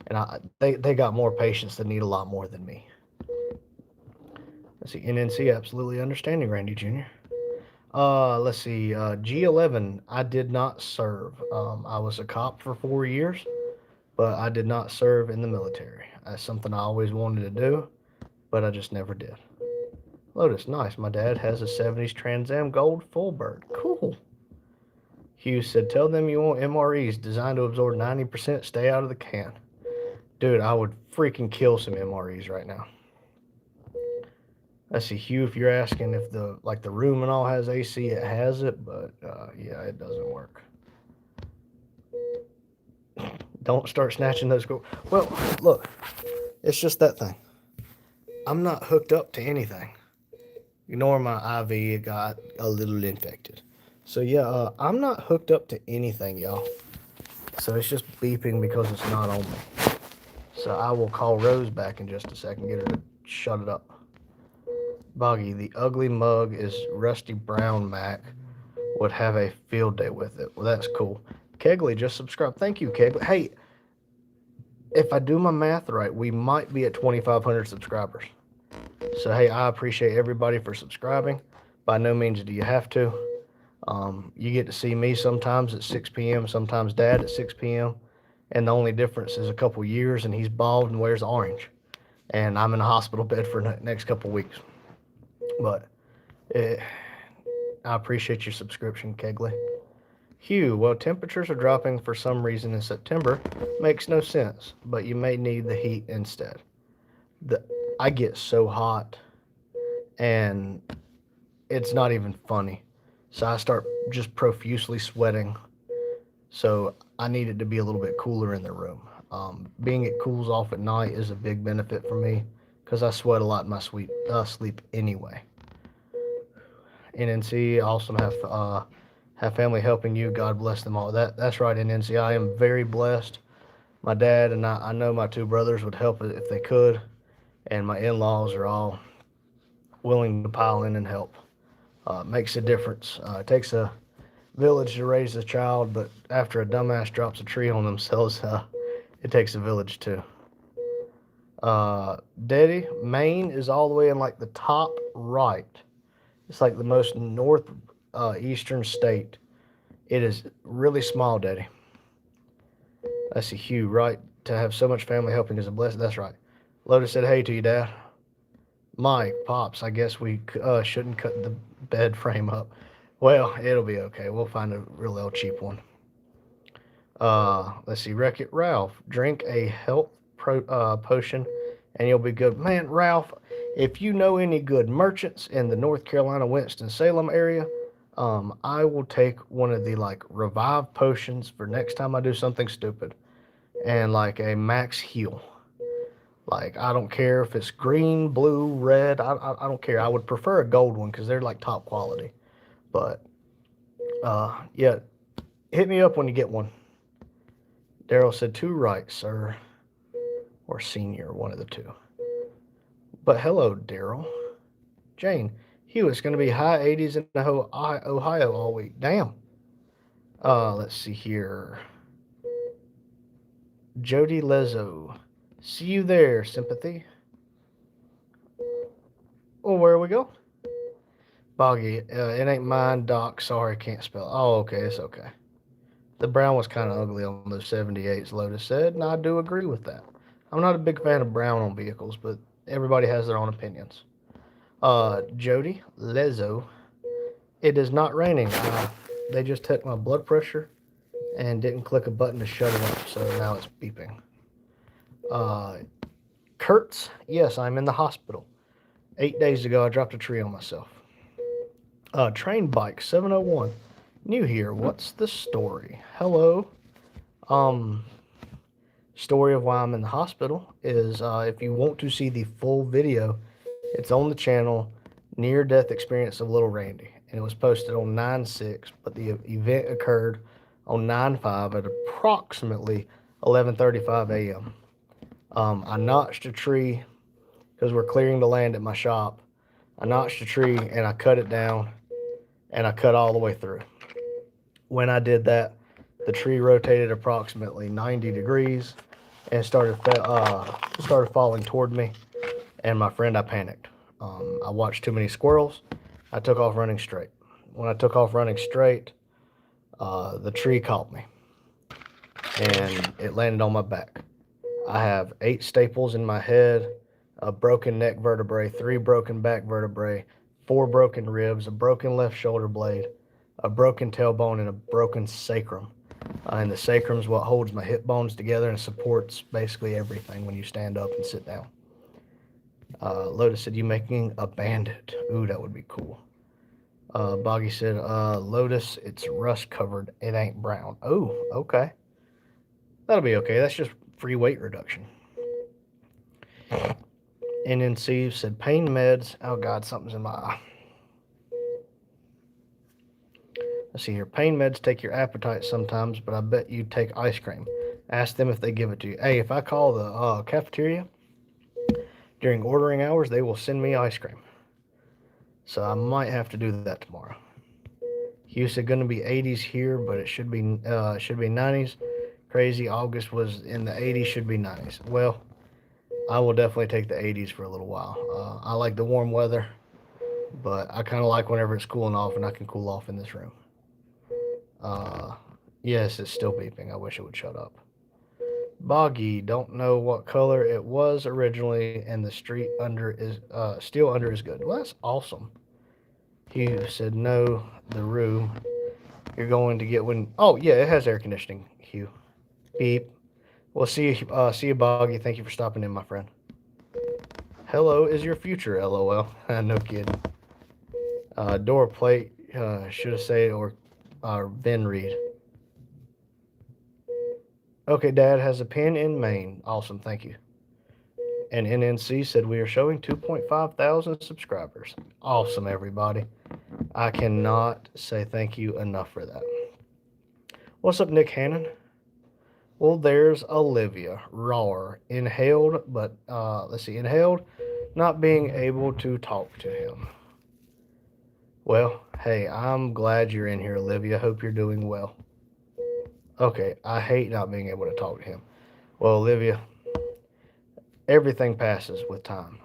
And they got more patients that need a lot more than me. Let's see, NNC, absolutely understanding, Randy Jr. Let's see, G11, I did not serve. I was a cop for 4 years, but I did not serve in the military. That's something I always wanted to do, but I just never did. Lotus, nice. My dad has a 70s Trans Am Gold full bird. Cool. Hughes said, tell them you want MREs designed to absorb 90%, stay out of the can. Dude, I would freaking kill some MREs right now. Let's see, Hugh, if you're asking if the room and all has AC, it has it, but yeah, it doesn't work. Don't start snatching those go. Well, look, it's just that thing. I'm not hooked up to anything. Ignore my IV got a little infected. So yeah, I'm not hooked up to anything, y'all. So it's just beeping because it's not on me. So I will call Rose back in just a second, get her to shut it up. Boggy, the ugly mug is Rusty Brown Mac. Would have a field day with it. Well, that's cool. Kegley just subscribed. Thank you, Kegley. Hey, if I do my math right, we might be at 2,500 subscribers. So hey, I appreciate everybody for subscribing. By no means do you have to. You get to see me sometimes at 6 p.m., sometimes Dad at 6 p.m. And the only difference is a couple years, and he's bald and wears orange. And I'm in a hospital bed for the next couple weeks. But I appreciate your subscription, Kegley. Hugh, well, temperatures are dropping for some reason in September. Makes no sense, but you may need the heat instead. The, I get so hot, and it's not even funny. So I start just profusely sweating. So I need it to be a little bit cooler in the room. Being it cools off at night is a big benefit for me because I sweat a lot in my sleep anyway. NNC also have family helping you. God bless them all. That's right, NNC. I am very blessed. My dad and I know my two brothers would help if they could, and my in-laws are all willing to pile in and help. Makes a difference. It takes a village to raise a child, but after a dumbass drops a tree on themselves, it takes a village too. Daddy, Maine is all the way in like the top right. It's like the most north eastern state. It is really small, Daddy. That's a Hugh, right? To have so much family helping is a blessing. That's right. Lotus said, hey to you, Dad. Mike, Pops, I guess we shouldn't cut the bed frame up. Well, it'll be okay. We'll find a real cheap one. Let's see. Wreck It Ralph. Drink a health potion and you'll be good. Man, Ralph, if you know any good merchants in the North Carolina, Winston-Salem area, I will take one of the like revive potions for next time I do something stupid and like a max heal. Like, I don't care if it's green, blue, red. I don't care. I would prefer a gold one because they're like top quality. But, yeah, hit me up when you get one. Daryl said 2 right, sir. Or senior, one of the two. But hello, Daryl. Jane, Hugh, it's going to be high 80s in Ohio all week. Damn. Let's see here. Jody Lezzo. See you there, sympathy. Oh, where we go? Boggy, it ain't mine, Doc. Sorry, can't spell it. Oh, okay, it's okay. The brown was kind of ugly on those 78s, Lotus said, and I do agree with that. I'm not a big fan of brown on vehicles, but everybody has their own opinions. Jody Lezzo, it is not raining. They just took my blood pressure and didn't click a button to shut it up, so now it's beeping. Uh, Kurtz, yes, I'm in the hospital. 8 days ago, I dropped a tree on myself. Train bike 701. New here. What's the story? Hello. Um, Story of why I'm in the hospital is if you want to see the full video, it's on the channel Near Death Experience of Little Randy. And it was posted on 9/6, but the event occurred on 9/5 at approximately 11:35 a.m. I notched a tree because we're clearing the land at my shop. I notched a tree and I cut it down and I cut all the way through. When I did that, the tree rotated approximately 90 degrees and started falling toward me. And my friend, I panicked. I watched too many squirrels. I took off running straight. When I took off running straight, the tree caught me and it landed on my back. I have 8 staples in my head, a broken neck vertebrae, 3 broken back vertebrae, 4 broken ribs, a broken left shoulder blade, a broken tailbone, and a broken sacrum. And the sacrum is what holds my hip bones together and supports basically everything when you stand up and sit down. Lotus said, "You making a bandit?" Ooh, that would be cool. Boggy said, "Lotus, it's rust covered. It ain't brown." Oh, okay. That'll be okay. That's just free weight reduction. NNC said, "Pain meds." Oh, God, something's in my eye. Let's see here. Pain meds take your appetite sometimes, but I bet you take ice cream. Ask them if they give it to you. Hey, if I call the cafeteria during ordering hours, they will send me ice cream. So I might have to do that tomorrow. Hugh said, "Going to be 80s here, but it should be 90s. Crazy. August was in the 80s, should be 90s." Well, I will definitely take the 80s for a little while. I like the warm weather, but I kind of like whenever it's cooling off and I can cool off in this room. Yes, it's still beeping. I wish it would shut up. Boggy, don't know what color it was originally, and the street under is still under is good. Well, that's awesome. Hugh said, "No, the room you're going to get when." Oh yeah, it has air conditioning. Hugh, beep. Well, see you, Boggy. Thank you for stopping in, my friend. Hello is your future, LOL. No kidding. Door plate should have said or Vin Reed. Okay, Dad has a pin in Maine. Awesome, thank you. And NNC said we are showing 2.5 thousand subscribers. Awesome, everybody. I cannot say thank you enough for that. What's up, Nick Hannon? Well, there's Olivia. Roar. Inhaled, but let's see. Inhaled, not being able to talk to him. Well, hey, I'm glad you're in here, Olivia. Hope you're doing well. Okay, I hate not being able to talk to him. Well, Olivia, everything passes with time.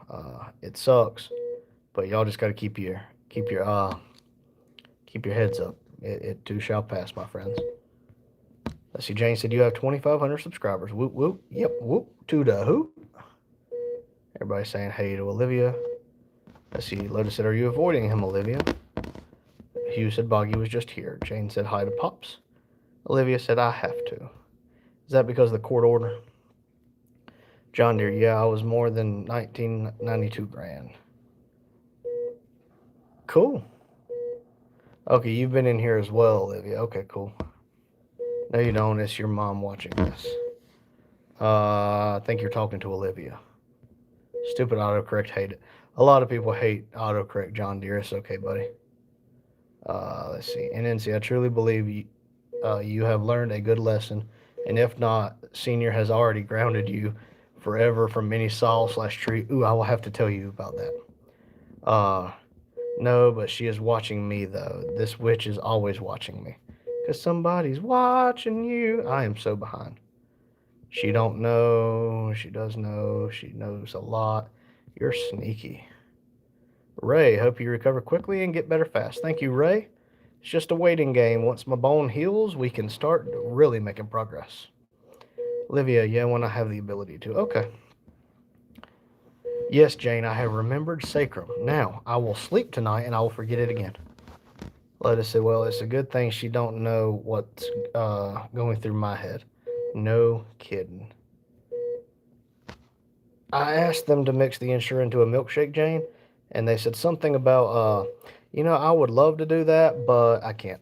It sucks, but y'all just got to keep your heads up. It too shall pass, my friends. Let's see. Jane said you have 2,500 subscribers. Whoop whoop. Yep. Whoop to the who. Everybody's saying hey to Olivia. Let's see. Lotus said, "Are you avoiding him, Olivia?" Hugh said Boggy was just here. Jane said hi to Pops. Olivia said I have to. Is that because of the court order? John Deere, yeah, I was more than 1992 grand. Cool. Okay, you've been in here as well, Olivia. Okay, cool. No, you don't. It's your mom watching this. I think you're talking to Olivia. Stupid autocorrect, hate it. A lot of people hate autocorrect, John Deere. It's okay, buddy. Let's see. NNC, I truly believe you have learned a good lesson, and if not, Senior has already grounded you forever from any saw/tree. Ooh, I will have to tell you about that. No, but she is watching me, though. This witch is always watching me. Because somebody's watching you. I am so behind. She don't know. She does know. She knows a lot. You're sneaky. Ray, hope you recover quickly and get better fast. Thank you, Ray. It's just a waiting game. Once my bone heals, we can start really making progress. Olivia, yeah, when I have the ability to. Okay. Yes, Jane, I have remembered sacrum. Now, I will sleep tonight and I will forget it again. Lotus said, "Well, it's a good thing she don't know what's going through my head." No kidding. I asked them to mix the Ensure into a milkshake, Jane, and they said something about, I would love to do that, but I can't.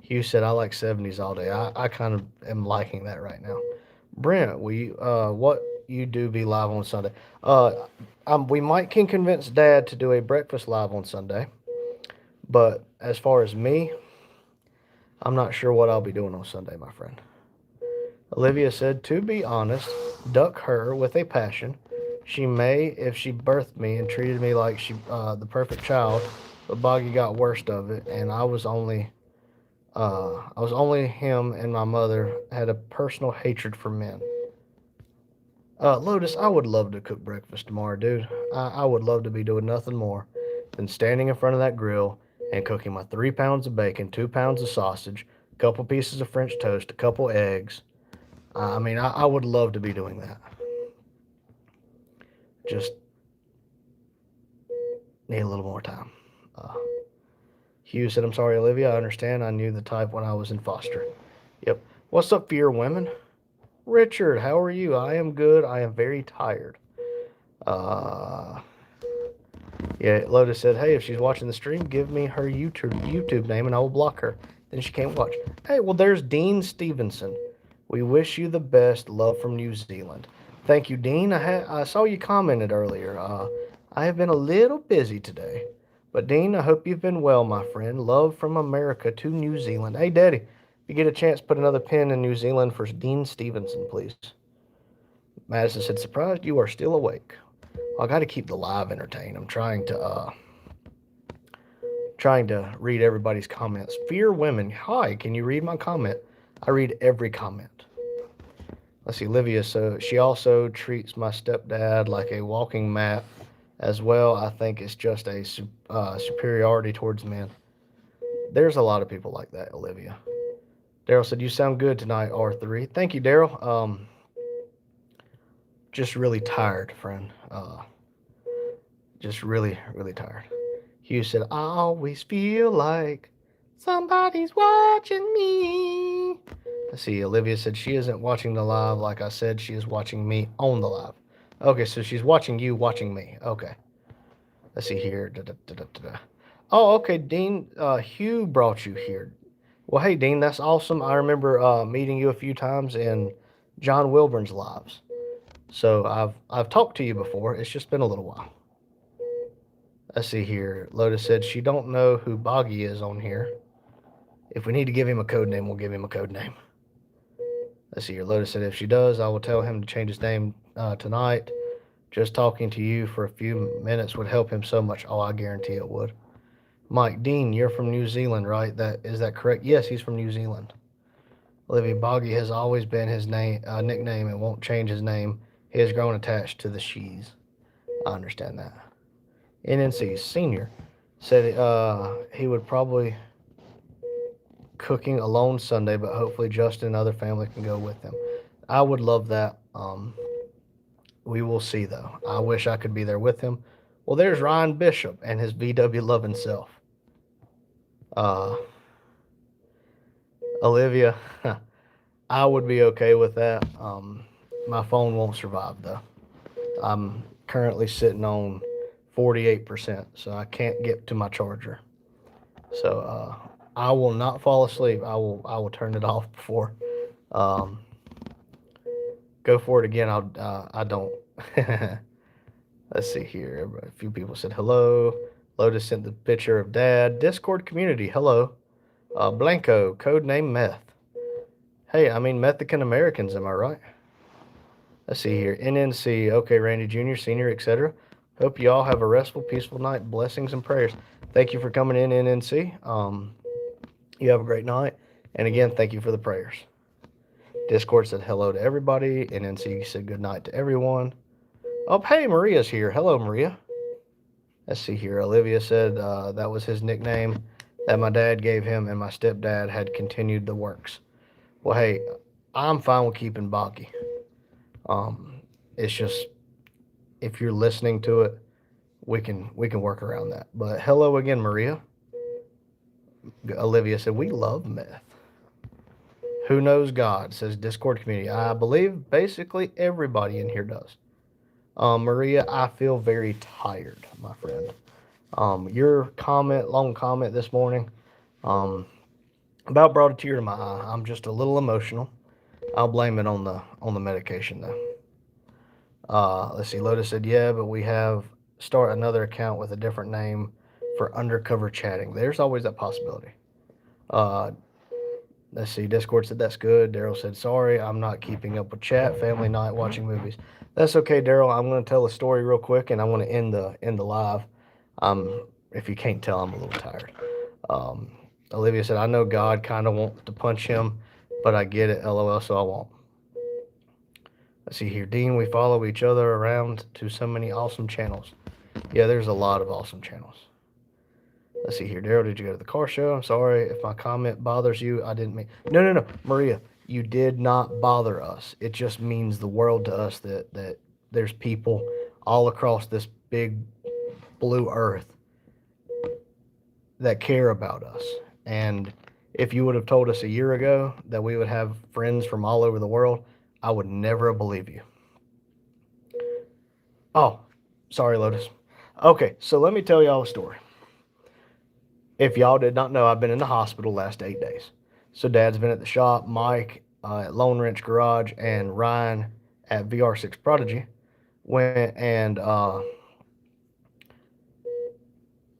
Hugh said, I like 70s all day. I kind of am liking that right now. Brent, what you do be live on Sunday? Uh, we might can convince Dad to do a breakfast live on Sunday, but as far as me, I'm not sure what I'll be doing on Sunday, my friend. Olivia said, to be honest, duck her with a passion. She may if she birthed me and treated me like the perfect child, but Boggy got worst of it, and I was only him and my mother had a personal hatred for men. Lotus, I would love to cook breakfast tomorrow, dude. I would love to be doing nothing more than standing in front of that grill and cooking my 3 pounds of bacon, 2 pounds of sausage, a couple pieces of French toast, a couple eggs. I would love to be doing that. Just need a little more time. Uh, Hugh said, I'm sorry, Olivia. I understand. I knew the type when I was in foster. Yep. What's up, fear women? Richard, how are you? I am good. I am very tired. Uh, yeah, Lotus said, hey, if she's watching the stream, give me her YouTube name and I will block her. Then she can't watch. Hey, well, there's Dean Stevenson. We wish you the best. Love from New Zealand. Thank you, Dean. I saw you commented earlier. I have been a little busy today. But, Dean, I hope you've been well, my friend. Love from America to New Zealand. Hey, Daddy, if you get a chance, put another pin in New Zealand for Dean Stevenson, please. Madison said, surprised you are still awake. Well, I got to keep the live entertained. I'm trying to read everybody's comments. Fear women. Hi, can you read my comment? I read every comment. Let's see, Olivia. So she also treats my stepdad like a walking mat as well. I think it's just a superiority towards men. There's a lot of people like that, Olivia. Daryl said, you sound good tonight, R3. Thank you, Daryl. Just really tired, friend. Just really, really tired. Hugh said, I always feel like somebody's watching me. Let's see, Olivia said she isn't watching the live. Like I said, she is watching me on the live. Okay, so she's watching you, watching me. Okay. Let's see here. Oh, okay, Dean. Hugh brought you here. Well, hey, Dean, that's awesome. I remember meeting you a few times in John Wilburn's lives. So I've talked to you before. It's just been a little while. Let's see here. Lotus said she don't know who Boggy is on here. If we need to give him a code name, we'll give him a code name. Let's see here. Lotus said if she does, I will tell him to change his name tonight. Just talking to you for a few minutes would help him so much. Oh, I guarantee it would. Mike, Dean, you're from New Zealand, right? Is that correct? Yes, he's from New Zealand. Olivia, Boggy has always been his nickname and won't change his name. He has grown attached to the she's. I understand that. NNC Senior said he would probably cooking alone Sunday, but hopefully Justin and other family can go with him. I would love that. We will see, though. I wish I could be there with him. Well, there's Ryan Bishop and his VW loving self. Olivia, I would be okay with that. My phone won't survive, though. I'm currently sitting on 48%, so I can't get to my charger. So I will not fall asleep. I will turn it off before. Go for it again. I don't. Let's see here. A few people said hello. Lotus sent the picture of Dad. Discord community. Hello. Blanco. Code name Meth. Hey, I mean Mexican Americans. Am I right? Let's see here. NNC. Okay, Randy Jr., Senior, etc. Hope you all have a restful, peaceful night. Blessings and prayers. Thank you for coming in, NNC. You have a great night. And again, thank you for the prayers. Discord said hello to everybody. NNC said good night to everyone. Oh, hey, Maria's here. Hello, Maria. Let's see here. Olivia said that was his nickname that my dad gave him, and my stepdad had continued the works. Well, hey, I'm fine with keeping Baki. It's just if you're listening to it, we can work around that. But hello again, Maria. Olivia said, we love meth. Who knows God, says Discord community. I believe basically everybody in here does. Maria, I feel very tired, my friend. Your comment, long comment this morning, um, about brought a tear to my eye. I'm just a little emotional. I'll blame it on the medication though. Let's see. Lotus said, "Yeah, but we have start another account with a different name for undercover chatting. There's always that possibility." Uh, let's see. Discord said that's good. Daryl said, "Sorry, I'm not keeping up with chat. Family night, watching movies. That's okay, Daryl. I'm going to tell a story real quick, and I want to end the live. If you can't tell, I'm a little tired." Um, Olivia said, "I know God kind of wants to punch him, but I get it. LOL. So I won't." Let's see here. Dean, we follow each other around to so many awesome channels. Yeah, there's a lot of awesome channels. Let's see here. Daryl, did you go to the car show? I'm sorry if my comment bothers you. I didn't mean. No, no, no. Maria, you did not bother us. It just means the world to us that there's people all across this big blue earth that care about us. And if you would have told us a year ago that we would have friends from all over the world, I would never have believed you. Oh, sorry, Lotus. Okay, so let me tell y'all a story. If y'all did not know, I've been in the hospital last 8 days. So Dad's been at the shop, Mike at Lone Wrench Garage, and Ryan at VR6 Prodigy went and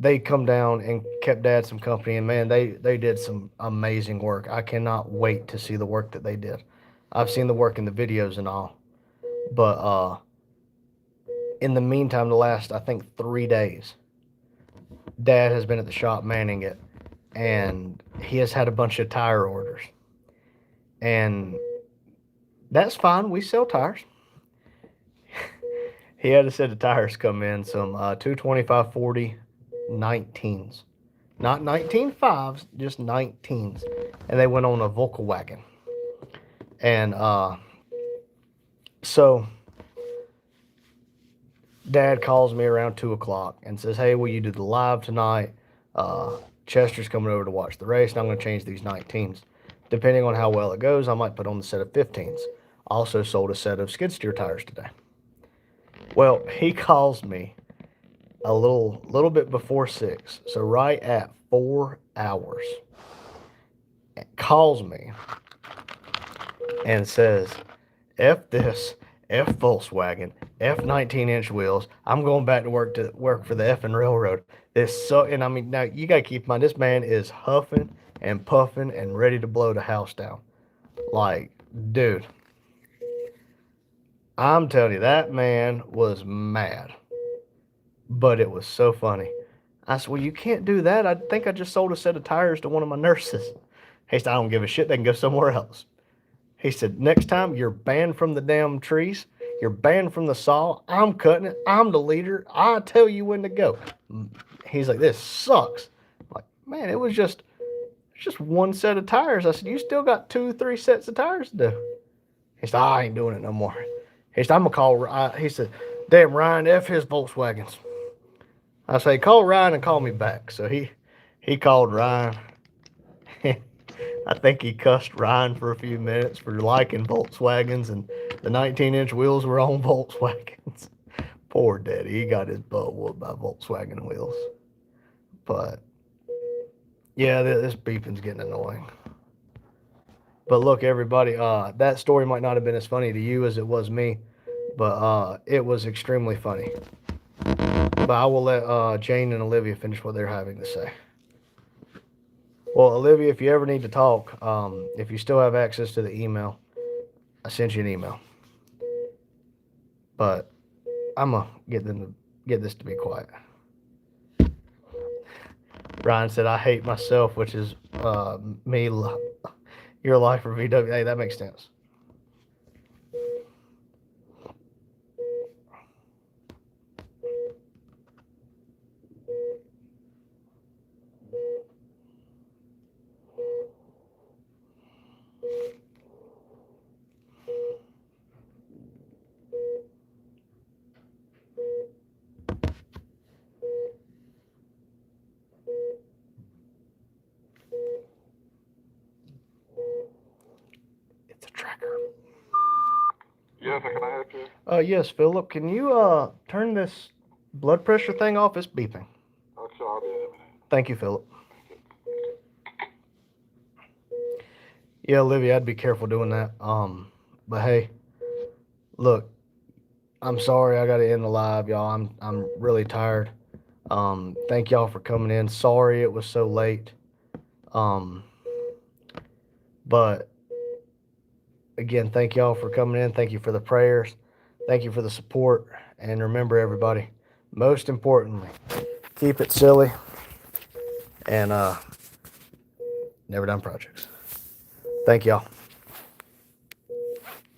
they come down and kept Dad some company. And man, they did some amazing work. I cannot wait to see the work that they did. I've seen the work in the videos and all, but in the meantime, the last I think 3 days, Dad has been at the shop manning it, and he has had a bunch of tire orders. And that's fine. We sell tires. He had a set of tires come in, some 225/40 19s. Not 19.5s, just 19s. And they went on a Volkswagen. And so Dad calls me around 2 o'clock and says, "Hey, will you do the live tonight? Chester's coming over to watch the race, and I'm going to change these 19s. Depending on how well it goes, I might put on the set of 15s. Also sold a set of skid steer tires today." Well, he calls me a little bit before 6, so right at 4 hours. Calls me and says, "F this, F Volkswagen, F 19-inch wheels. I'm going back to work for the effing railroad." This so, and I mean, now you gotta keep in mind, this man is huffing and puffing and ready to blow the house down. Like, dude, I'm telling you, that man was mad, but it was so funny. I said, "Well, you can't do that. I think I just sold a set of tires to one of my nurses." He said, "I don't give a shit. They can go somewhere else." He said, "Next time you're banned from the damn trees. You're banned from the saw. I'm cutting it. I'm the leader. I tell you when to go." He's like, "This sucks." I'm like, man, it's just one set of tires. I said, "You still got 2, 3 sets of tires to do." He said, "I ain't doing it no more." He said, "I'm gonna call." He said, "Damn Ryan, F his Volkswagens." I say, "Call Ryan and call me back." So he called Ryan. I think he cussed Ryan for a few minutes for liking Volkswagens, and the 19-inch wheels were on Volkswagens. Poor Daddy, he got his butt whooped by Volkswagen wheels. But yeah, this beeping's getting annoying. But look, everybody, that story might not have been as funny to you as it was me, but it was extremely funny. But I will let Jane and Olivia finish what they're having to say. Well, Olivia, if you ever need to talk, if you still have access to the email, I sent you an email. But I'm gonna get this to be quiet. Ryan said, "I hate myself," which is me. Your life for VW. Hey, that makes sense. Yes, can I help you? Yes, Philip. Can you turn this blood pressure thing off? It's beeping. Oh, sure, I'll be in a minute. Thank you, Philip. Yeah, Olivia, I'd be careful doing that. But hey, look, I'm sorry I got to end the live, y'all. I'm really tired. Thank y'all for coming in. Sorry it was so late. Um, but again, thank y'all for coming in. Thank you for the prayers. Thank you for the support. And remember, everybody, most importantly, keep it silly and never done projects. Thank y'all.